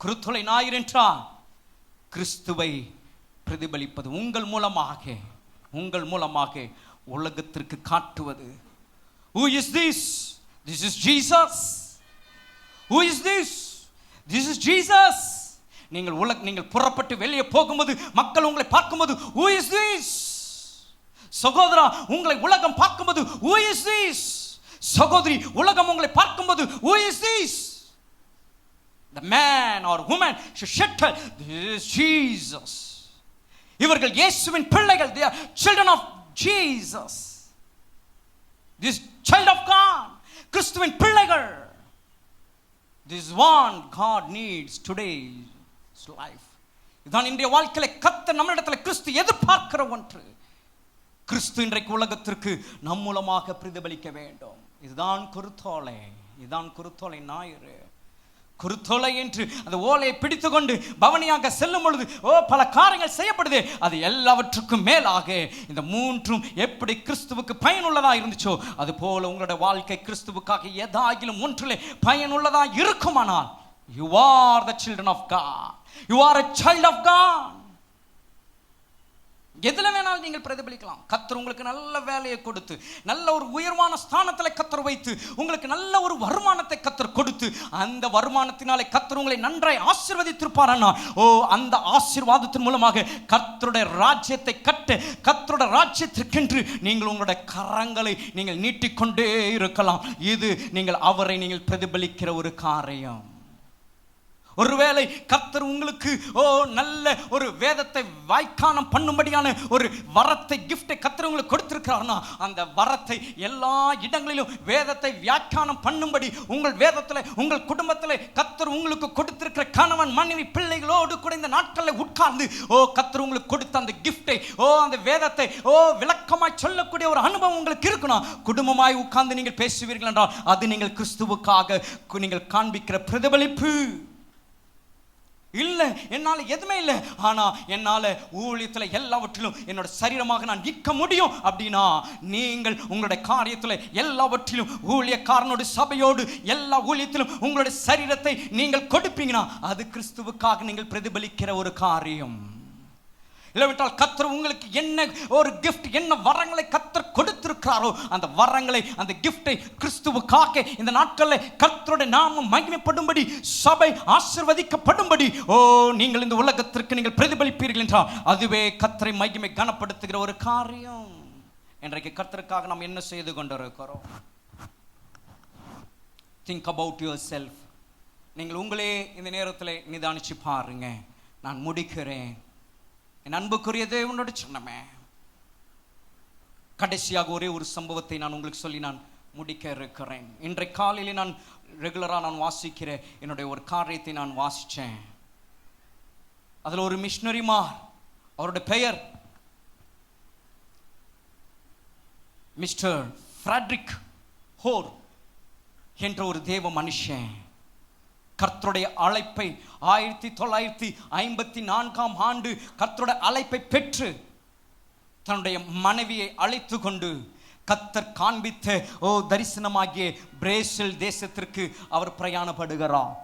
குருத்தோலை ஞாயிறு என்றால் கிறிஸ்துவை பிரதிபலிப்பது, உங்கள் மூலமாக உலகத்திற்கு காட்டுவது. Who is this? This is Jesus. Who is this? This is Jesus. நீங்கள் புறப்பட்டு வெளியே போகும்போது மக்கள் உங்களை பார்க்கும்போது who is this? சகோதரா, உங்களை உலகம் பார்க்கும்போது who is this? சகோதரி, உலகம் உங்களை பார்க்கும்போது who is this? The man or woman should shout, this is Jesus. இவர்கள் இயேசுவின் பிள்ளைகள், they are children of Jesus. this child of God, கிறிஸ்துவின் பிள்ளைகள், this one God needs today's life. இதான் இன்றைய வாழ்க்கையில கர்த்தர் நம்மிடத்தில் கிறிஸ்து எதிர்பார்க்கிற ஒன்று. கிறிஸ்து இன்றைக்கு உலகத்திற்கு நம் மூலமாக பிரதிபலிக்க வேண்டும். இதுதான் குருத்தோலை, இதுதான் குருத்தோலை ஞாயிறு. குருத்தோலை என்று அந்த ஓலையை பிடித்து கொண்டு பவனியாக செல்லும் பொழுது பல காரியங்கள் செய்யப்படுது. அது எல்லாவற்றுக்கும் மேலாக இந்த மூன்றும் எப்படி கிறிஸ்துவுக்கு பயனுள்ளதா இருந்துச்சோ அது போல உங்களுடைய வாழ்க்கை கிறிஸ்துவுக்காக ஏதாகிலும் ஒன்றிலே பயனுள்ளதா இருக்குமானால் you are the children of God, you are a child of God. எதுல வேணாலும் நீங்கள் பிரதிபலிக்கலாம். கர்த்தர் உங்களுக்கு நல்ல வேலையை கொடுத்து, நல்ல ஒரு உயர்வான ஸ்தானத்தில் கர்த்தர் வைத்து, உங்களுக்கு நல்ல ஒரு வருமானத்தை கர்த்தர் கொடுத்து, அந்த வருமானத்தினாலே கர்த்தர் உங்களை நன்றாய் ஆசீர்வதித்திருப்பாரா, அந்த ஆசீர்வாதத்தின் மூலமாக கர்த்தருடைய ராஜ்யத்தை கட்ட, கர்த்தருடைய ராஜ்யத்திற்கென்று நீங்கள் உங்களுடைய கரங்களை நீங்கள் நீட்டிக்கொண்டே இருக்கலாம். இது நீங்கள் அவரை நீங்கள் பிரதிபலிக்கிற ஒரு காரியம். ஒருவேளை கர்த்தர் உங்களுக்கு நல்ல ஒரு வேதத்தை வாய்க்கானம் பண்ணும்படியான ஒரு வரத்தை, கிஃப்டை கர்த்தர் உங்களுக்கு கொடுத்திருக்கிறார்னா, அந்த வரத்தை எல்லா இடங்களிலும் வேதத்தை வியாக்கியானம் பண்ணும்படி உங்கள் வேதத்தில், உங்கள் குடும்பத்தில் கர்த்தர் உங்களுக்கு கொடுத்திருக்கிற கணவன் மனைவி பிள்ளைகளோடு கூட இந்த நாட்களில் உட்கார்ந்து கர்த்தர் உங்களுக்கு கொடுத்த அந்த கிஃப்டை, அந்த வேதத்தை விளக்கமாய் சொல்லக்கூடிய ஒரு அனுபவம் உங்களுக்கு இருக்கணும். குடும்பமாய் உட்கார்ந்து நீங்கள் பேசுவீர்கள் என்றால் அது நீங்கள் கிறிஸ்துவுக்காக நீங்கள் காண்பிக்கிற பிரதிபலிப்பு. இல்லை, என்னால் எதுவுமே இல்லை, ஆனால் என்னால் ஊழியத்தில் எல்லாவற்றிலும் என்னோட சரீரமாக நான் நிற்க முடியும் அப்படின்னா, நீங்கள் உங்களுடைய காரியத்தில் எல்லாவற்றிலும் ஊழியக்காரனோடு சபையோடு எல்லா ஊழியத்திலும் உங்களுடைய சரீரத்தை நீங்கள் கொடுப்பீங்கன்னா அது கிறிஸ்துவுக்காக நீங்கள் பிரதிபலிக்கிற ஒரு காரியம். இல்லைவிட்டால் கர்த்தர் உங்களுக்கு என்ன ஒரு கிஃப்ட், என்ன வரங்களை கர்த்தர் கொடுத்திருக்கிறாரோ அந்த வரங்களை, அந்த கிஃப்டை கிறிஸ்துவுக்காக இந்த நாட்களில் கர்த்தருடைய நாமம் மகிமைப்படும்படி, சபை ஆசீர்வதிக்கப்படும்படி நீங்கள் இந்த உலகத்திற்கு நீங்கள் பிரதிபலிப்பீர்கள் என்றால் அதுவே கர்த்தரை மகிமை கனப்படுத்துகிற ஒரு காரியம். இன்றைக்கு கர்த்தருக்காக நாம் என்ன செய்து கொண்டிருக்கிறோம்? Think about your self. நீங்கள் உங்களே இந்த நேரத்தில் நிதானிச்சு பாருங்க. நான் முடிக்கிறேன். என் அன்புக்குரிய தேவனோடு சொன்னமே, கடைசியாக ஒரே ஒரு சம்பவத்தை நான் உங்களுக்கு சொல்லி நான் முடிக்க இருக்கிறேன். இன்றைய காலையிலே நான் ரெகுலராக நான் வாசிக்கிற என்னுடைய ஒரு காரியத்தை நான் வாசித்தேன். அதில் ஒரு மிஷனரிமார், அவருடைய பெயர் மிஸ்டர் ஃப்ரெட்ரிக் ஹோர் என்ற ஒரு தேவ மனுஷன் கர்த்தருடைய அழைப்பை 1954 ஆண்டு கர்த்தருடைய அழைப்பை பெற்று தன்னுடைய மனைவியை அழைத்து கொண்டு கர்த்தர் காண்பித்த தரிசனமாகிய பிரேசில் தேசத்திற்கு அவர் பிரயாணப்படுகிறார்.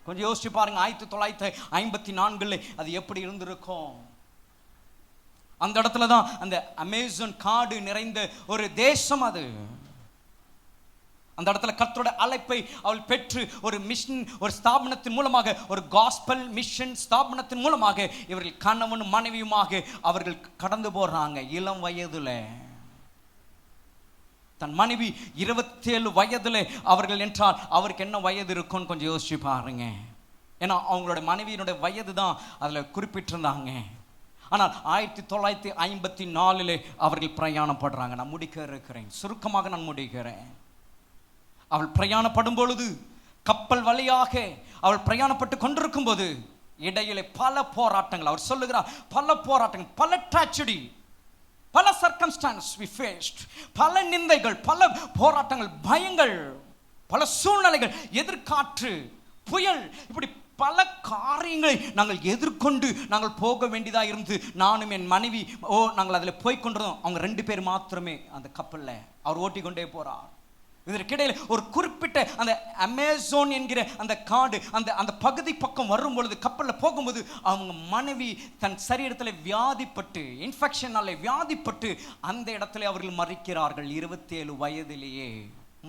கொஞ்சம் யோசிச்சு பாருங்க, 1954 அது எப்படி இருந்திருக்கும்? அந்த இடத்துல தான் அந்த அமேசான் காடு நிறைந்த ஒரு தேசம் அது. அந்த இடத்துல கர்த்தருடைய அழைப்பை அவள் பெற்று ஒரு மிஷன், ஒரு ஸ்தாபனத்தின் மூலமாக, ஒரு காஸ்பல் மிஷன் ஸ்தாபனத்தின் மூலமாக இவர்கள் கணவனும் மனைவியுமாக அவர்கள் கடந்து போறாங்க. இளம் வயதுல தன் மனைவி 27 வயதுல அவர்கள் என்றால் அவருக்கு என்ன வயது இருக்கும்னு கொஞ்சம் யோசிச்சு பாருங்க. ஏன்னா அவங்களோட மனைவியினுடைய வயது தான் அதுல குறிப்பிட்டிருந்தாங்க. ஆனால் 1954 அவர்கள் பிரயாணப்படுறாங்க. நான் முடிக்க இருக்கிறேன், சுருக்கமாக நான் முடிக்கிறேன். அவள் பிரயாணப்படும் பொழுது, கப்பல் வழியாக அவள் பிரயாணப்பட்டு கொண்டிருக்கும் போது இடையிலே பல போராட்டங்கள், அவர் சொல்லுகிறார், பல போராட்டங்கள், பல ட்ராஜடி, பல சர்க்கம்ஸ்டான்ஸ் we faced, பல நிந்தைகள், பல போராட்டங்கள், பயங்கள், பல சூழ்நிலைகள், எதிர்காற்று, புயல், இப்படி பல காரியங்களை நாங்கள் எதிர்கொண்டு நாங்கள் போக வேண்டியதாக இருந்து, நானும் என் மனைவி நாங்கள் அதில் போய் கொண்டிருந்தோம். அவங்க 2 பேர் மாத்திரமே அந்த கப்பலில். அவர் ஓட்டிக்கொண்டே போறார். இதற்கிடையில் ஒரு குறிப்பிட்ட அந்த அமேசான் என்கிற அந்த காடு, அந்த பகுதி பக்கம் வரும் பொழுது, கப்பலில் போகும்போது அவங்க மனைவி தன் சரீரத்தில் வியாதிப்பட்டு, இன்ஃபெக்ஷனாலே வியாதிப்பட்டு அந்த இடத்துல அவர்கள் மரிக்கிறார்கள். 27 வயதிலேயே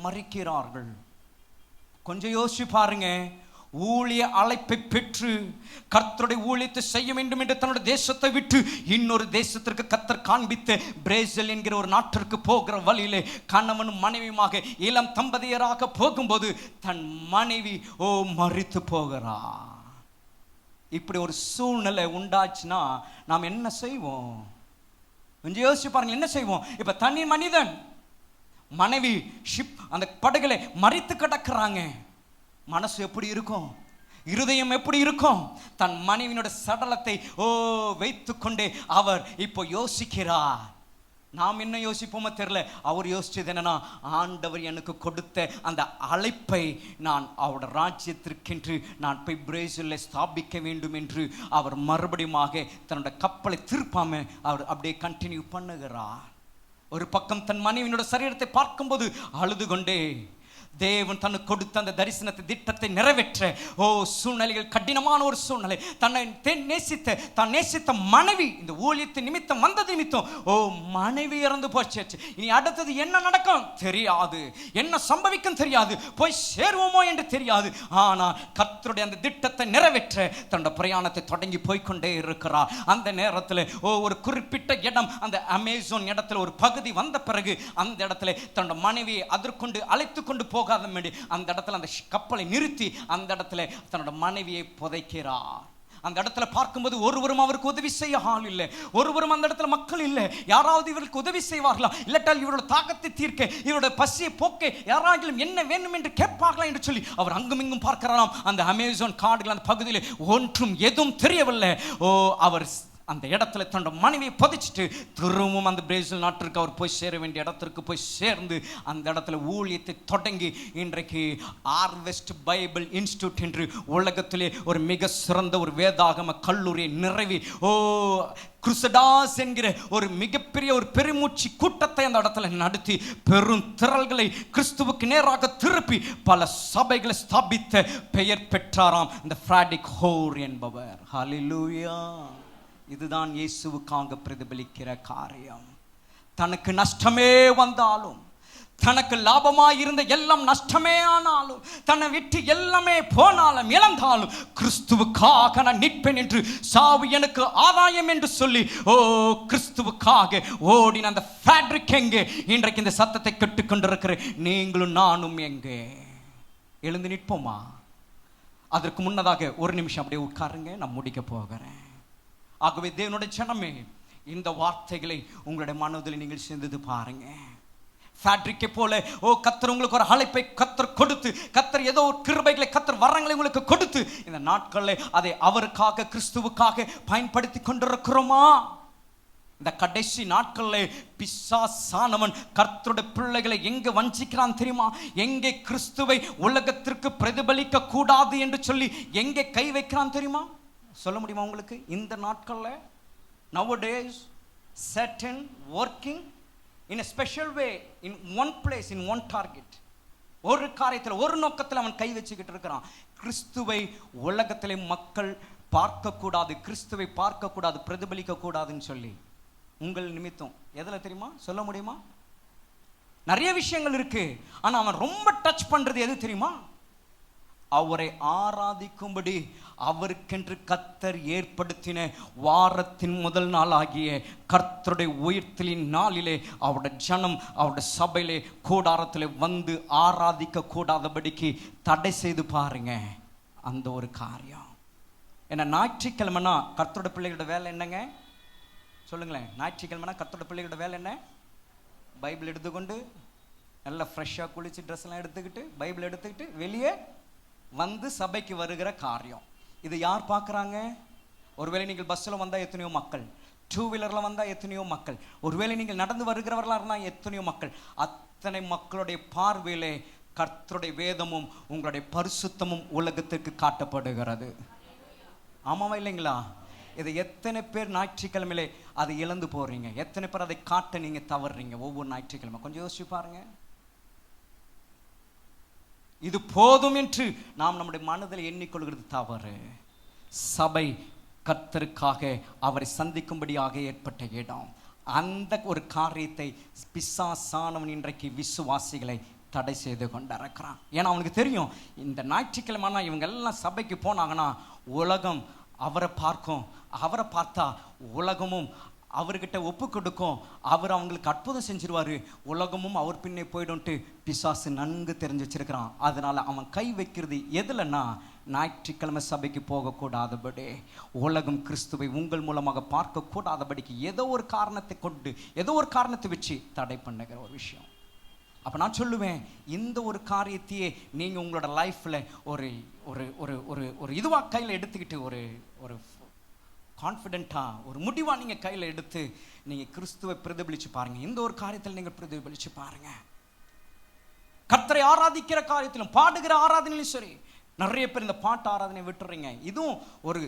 மரிக்கிறார்கள். கொஞ்சம் யோசிச்சு பாருங்க. ஊழிய அழைப்பை பெற்று கர்த்தருடைய ஊழியத்தை செய்ய வேண்டும் என்று தன்னுடைய தேசத்தை விட்டு இன்னொரு தேசத்திற்கு கர்த்தர் காண்பித்த பிரேசில் என்கிற ஒரு நாட்டிற்கு போகிற வழியிலே கணவனும் மனைவியுமாக இளம் தம்பதியராக போகும்போது தன் மனைவி மரித்து போகிறா. இப்படி ஒரு சூழ்நிலை உண்டாச்சுன்னா நாம் என்ன செய்வோம்? கொஞ்சம் யோசிச்சு பாருங்க, என்ன செய்வோம்? இப்ப தனி மனிதன் மனைவி ஷிப் அந்த படகுல மரித்து கிடக்குறாங்க. மனசு எப்படி இருக்கும், இருதயம் எப்படி இருக்கும்? தன் மனைவியோட சடலத்தை வைத்து கொண்டே அவர் இப்போ யோசிக்கிறார். நாம் என்ன யோசிப்போமோ தெரியல. அவர் யோசிச்சது என்னன்னா, ஆண்டவர் எனக்கு கொடுத்த அந்த அழைப்பை நான் அவரோட ராஜ்யத்திற்கென்று நான் போய் பிரேசிலில் ஸ்தாபிக்க வேண்டும் என்று அவர் மறுபடியும் தன்னோட கப்பலை திருப்பாம அவர் அப்படியே கண்டினியூ பண்ணுகிறார். ஒரு பக்கம் தன் மனைவியோட சரீரத்தை பார்க்கும்போது அழுது கொண்டே தேவன் தனக்கு கொடுத்த அந்த தரிசனத்தை திட்டத்தை நிறைவேற்ற சூழ்நிலைகள் கடினமான ஒரு சூழ்நிலை. தன்னை தான் நேசித்த மனைவி இந்த ஊழியத்தை நிமித்தம் வந்தது நிமித்தம் மனைவி இறந்து போச்சு. இனி அடுத்தது என்ன நடக்கும் தெரியாது, என்ன சம்பவிக்கும் தெரியாது, போய் சேருவோமோ என்று தெரியாது. ஆனால் கர்த்தருடைய அந்த திட்டத்தை நிறைவேற்ற தன்னோட பிரயாணத்தை தொடங்கி போய்கொண்டே இருக்கிறார். அந்த நேரத்தில் ஒரு குறிப்பிட்ட இடம், அந்த அமேசான் இடத்துல ஒரு பகுதி வந்த பிறகு அந்த இடத்துல தன்னோட மனைவியை அதற்கொண்டு அழைத்து கொண்டு போகாத அந்த இடத்துல அந்த கப்பலை நிறுத்தி அந்த இடத்துல தன்னோட மனைவியை புதைக்கிறார். அந்த இடத்துல பார்க்கும்போது ஒருவரும் அவருக்கு உதவி செய்ய ஆள் இல்லை, ஒருவரும் அந்த இடத்துல மக்கள் இல்லை. யாராவது இவருக்கு உதவி செய்வார்களா, இல்லாட்டால் இவரோட தாகத்தை தீர்க்க, இவரோட பசியை போக்க யாராலும் என்ன வேண்டும் என்று கேட்பார்களா என்று சொல்லி அவர் அங்கும் இங்கும் பார்க்கிறாராம். அந்த அமேசான் காடுகள் அந்த பகுதியில் ஒன்றும் எதுவும் தெரியவில்லை. அவர் அந்த இடத்துல தன்னோட மனைவியை புதைச்சிட்டு திரும்பவும் அந்த பிரேசில் நாட்டிற்கு அவர் போய் சேர வேண்டிய இடத்திற்கு போய் சேர்ந்து அந்த இடத்துல ஊழியத்தை தொடங்கி இன்றைக்கு ஹார்வெஸ்ட் பைபிள் இன்ஸ்டிடியூட் என்று உலகத்திலே ஒரு மிக சிறந்த ஒரு வேதாகம கல்லூரியை நிறுவி குருசடாஸ் என்கிற ஒரு மிகப்பெரிய ஒரு பெருமூச்சு கூட்டத்தை அந்த இடத்துல நடத்தி பெரும் திரள்களை கிறிஸ்துவுக்கு நேராக திருப்பி பல சபைகளை ஸ்தாபித்த பெயர் பெற்றாராம் இந்த ஃப்ராடிக் ஹோர் என்பவர். ஹல்லேலூயா. இதுதான் இயேசுவுக்காக பிரதிபலிக்கிற காரியம். தனக்கு நஷ்டமே வந்தாலும், தனக்கு லாபமாய் இருந்த எல்லாம் நஷ்டமே ஆனாலும், தன்னை விட்டு எல்லாமே போனாலும் இழந்தாலும் கிறிஸ்துவுக்காக நான் நிற்பேன் என்று, சாவு எனக்கு ஆதாயம் என்று சொல்லி கிறிஸ்துவுக்காக ஓடின அந்த ஃபேட்ரிக் எங்கே? இன்றைக்கு இந்த சத்தத்தை கேட்டுக்கொண்டிருக்கிற நீங்களும் நானும் எங்கே? எழுந்து நிற்போமா? அதற்கு முன்னதாக ஒரு நிமிஷம் அப்படியே உட்காருங்க, நான் முடிக்க போகிறேன். ஆகவே தேவனுடைய ஜனமே, இந்த வார்த்தைகளை உங்களுடைய மனதில் நீங்கள் சிந்தித்து பாருங்க. ஃபேட்ரிக்கை போல கர்த்தர் உங்களுக்கு ஒரு அழைப்பை கர்த்தர் கொடுத்து, கர்த்தர் ஏதோ ஒரு கிருபைகளை, கர்த்தர் வரங்களை உங்களுக்கு கொடுத்து இந்த நாட்களில் அதை அவருக்காக கிறிஸ்துவுக்காக பயன்படுத்தி கொண்டிருக்கிறோமா? இந்த கடைசி நாட்களில் பிசாசானவன் கர்த்தருடைய பிள்ளைகளை எங்கே வஞ்சிக்கிறான் தெரியுமா? எங்கே கிறிஸ்துவை உலகத்திற்கு பிரதிபலிக்க கூடாது என்று சொல்லி எங்கே கை வைக்கிறான் தெரியுமா? சொல்ல முடியுமா உங்களுக்கு? இந்த நாட்களில் nowadays Satan working in a special way, in one place, in one target. ஒரு காரியத்தில், ஒரு நோக்கத்தில் அவன் கை வச்சுக்கிட்டு இருக்கிறான். கிறிஸ்துவை உலகத்திலே மக்கள் பார்க்கக்கூடாது, கிறிஸ்துவை பார்க்கக்கூடாது, பிரதிபலிக்க கூடாதுன்னு சொல்லி. உங்கள் நிமித்தம் எதில் தெரியுமா? சொல்ல முடியுமா? நிறைய விஷயங்கள் இருக்கு. ஆனால் அவன் ரொம்ப டச் பண்றது எது தெரியுமா? அவரை ஆராதிக்கும்படி அவருக்கென்று கர்த்தர் ஏற்படுத்தின வாரத்தின் முதல் நாள் ஆகிய கர்த்தருடைய உயிர்த்தலின் நாளிலே அவருடைய ஜனம் அவருடைய சபையிலே கூடாரத்திலே வந்து ஆராதிக்க கூடாதபடிக்கு தடை செய்து பாருங்க அந்த ஒரு காரியம். ஏன்னா ஞாயிற்றுக்கிழமைனா கர்த்தருடைய பிள்ளைகளோட வேலை என்னங்க சொல்லுங்களேன்? ஞாயிற்றுக்கிழமைனா கர்த்தருடைய பிள்ளைகளோட வேலை என்ன? பைபிள் எடுத்துக்கொண்டு நல்லா ஃப்ரெஷ்ஷாக குளிச்சு ட்ரெஸ் எல்லாம் எடுத்துக்கிட்டு பைபிள் எடுத்துக்கிட்டு வெளியே வந்து சபைக்கு வருகிற காரியம். இது யார் பார்க்குறாங்க? ஒருவேளை நீங்கள் பஸ்ஸில் வந்தால் எத்தனையோ மக்கள், டூ வீலரில் வந்தால் எத்தனையோ மக்கள், ஒருவேளை நீங்கள் நடந்து வருகிறவர்களாக இருந்தால் எத்தனையோ மக்கள். அத்தனை மக்களுடைய பார்வையிலே கர்த்தருடைய வேதமும் உங்களுடைய பரிசுத்தமும் உலகத்திற்கு காட்டப்படுகிறது. ஆமாவா இல்லைங்களா? இதை எத்தனை பேர் ஞாயிற்றுக்கிழமையிலே அதை இழந்து போகிறீங்க? எத்தனை பேர் அதை காட்ட நீங்கள் தவறுறீங்க ஒவ்வொரு ஞாயிற்றுக்கிழமை? கொஞ்சம் யோசிச்சு பாருங்க. இது போதும் என்று நாம் நம்முடைய மனதில் எண்ணிக்கொள்கிறது தவறு. சபை கர்த்தருக்காக அவரை சந்திக்கும்படியாக ஏற்பட்ட இடம். அந்த ஒரு காரியத்தை பிசாசானவன் இன்றைக்கு விசுவாசிகளை தடை செய்து கொண்டிருக்கிறான். ஏன்னா அவனுக்கு தெரியும், இந்த ஞாயிற்றுக்கிழமைனா இவங்க எல்லாம் சபைக்கு போனாங்கன்னா உலகம் அவரை பார்க்கும், அவரை பார்த்தா உலகமும் அவர்கிட்ட ஒப்பு கொடுக்கும், அவர் அவங்களுக்கு அற்புதம் செஞ்சிருவாரு, உலகமும் அவர் பின்னே போய்டும்ட்டு பிசாசு நன்கு தெரிஞ்சு வச்சிருக்கிறான். அதனால அவன் கை வைக்கிறது எதுலன்னா, ஞாயிற்றுக்கிழமை சபைக்கு போகக்கூடாதபடி, உலகம் கிறிஸ்துவை உங்கள் மூலமாக பார்க்க கூடாதபடிக்கு ஏதோ ஒரு காரணத்தை கொண்டு, ஏதோ ஒரு காரணத்தை வச்சு தடை பண்ணுகிற ஒரு விஷயம். அப்போ நான் சொல்லுவேன், இந்த ஒரு காரியத்தையே நீங்கள் உங்களோட லைஃப்பில் ஒரு ஒரு ஒரு ஒரு ஒரு இதுவாக கையில் எடுத்துக்கிட்டு ஒரு ஒரு கான்ஃபிடென்ட்டாக ஒரு முடிவாக நீங்கள் கையில் எடுத்து நீங்கள் கிறிஸ்துவை பிரதிபலித்து பாருங்கள். இந்த ஒரு காரியத்தில் நீங்கள் பிரதிபலித்து பாருங்கள். கர்த்தரை ஆராதிக்கிற காரியத்திலும் பாடுகிற ஆராதனையிலும் சரி, நிறைய பேர் இந்த பாட்டு ஆராதனை விட்டுறீங்க. இதுவும் ஒரு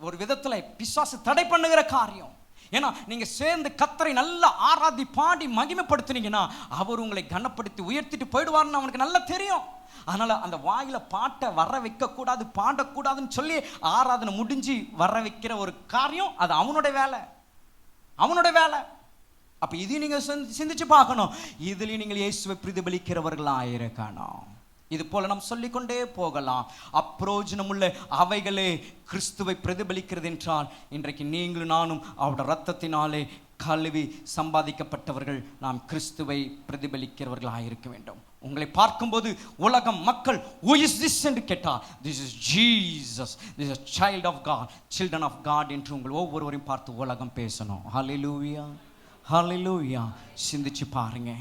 ஒரு விதத்தில் பிசாசு தடை பண்ணுகிற காரியம். ஏன்னா நீங்க சேர்ந்து கர்த்தரை நல்லா ஆராதி பாடி மகிமைப்படுத்தினீங்கன்னா அவர் உங்களை கனப்படுத்தி உயர்த்திட்டு போயிடுவார்னு அவனுக்கு நல்லா தெரியும். அதனால அந்த வாயில பாட்டை வர வைக்க கூடாது, பாடக்கூடாதுன்னு சொல்லி ஆராதனை முடிஞ்சு வர வைக்கிற ஒரு காரியம் அது அவனுடைய வேலை, அவனுடைய வேலை. அப்ப இதையும் நீங்க சிந்திச்சு பார்க்கணும். இதுலயும் நீங்கள் இயேசுவை பிரதிபலிக்கிறவர்களாக இருக்கணும். இது போல நாம் சொல்லிக்கொண்டே போகலாம். அப்பிரோஜனமுள்ள அவைகளே கிறிஸ்துவை பிரதிபலிக்கிறது என்றால், இன்றைக்கு நீங்களும் நானும் அவருடைய இரத்தத்தினாலே கழுவி சம்பாதிக்கப்பட்டவர்கள் நாம் கிறிஸ்துவை பிரதிபலிக்கிறவர்களாக இருக்க வேண்டும். உங்களை பார்க்கும்போது உலகம் மக்கள் who is this என்று கேட்டால், this is Jesus, this is a child of God, children of God என்று உங்கள் ஒவ்வொருவரையும் பார்த்து உலகம் பேசணும். ஹல்லேலூயா, ஹல்லேலூயா. சிந்திச்சு பாருங்க,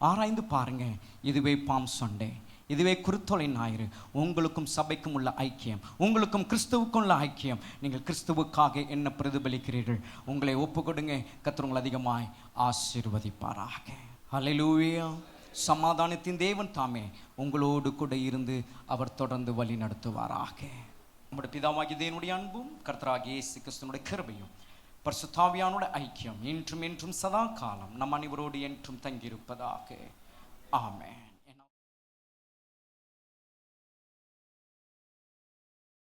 ஆராய்ந்து பாருங்க. இதுவே பாம் சண்டே, இதுவே குருத்தோலை ஞாயிறு. உங்களுக்கும் சபைக்கும் உள்ள ஐக்கியம், உங்களுக்கும் கிறிஸ்துவுக்கும் உள்ள ஐக்கியம். நீங்கள் கிறிஸ்துவுக்காக என்ன பிரதிபலிக்கிறீர்கள்? உங்களை ஒப்பு கொடுங்க. கர்த்தர் உங்களை அதிகமாய் ஆசீர்வதிப்பாராக. ஹல்லேலூயா. சமாதானத்தின் தேவன் தாமே உங்களோடு கூட இருந்து அவர் தொடர்ந்து வழி நடத்துவாராக. நம்முடைய பிதாவாகிய தேவனுடைய அன்பும் கர்த்தராகிய இயேசு கிறிஸ்துவினுடைய கிருபையும் பரிசுத்த ஆவியானவருடைய ஐக்கியம் இன்றும் என்றும் சதா காலம் நம் அனைவரோடு என்றும் தங்கியிருப்பதாக. ஆமென்.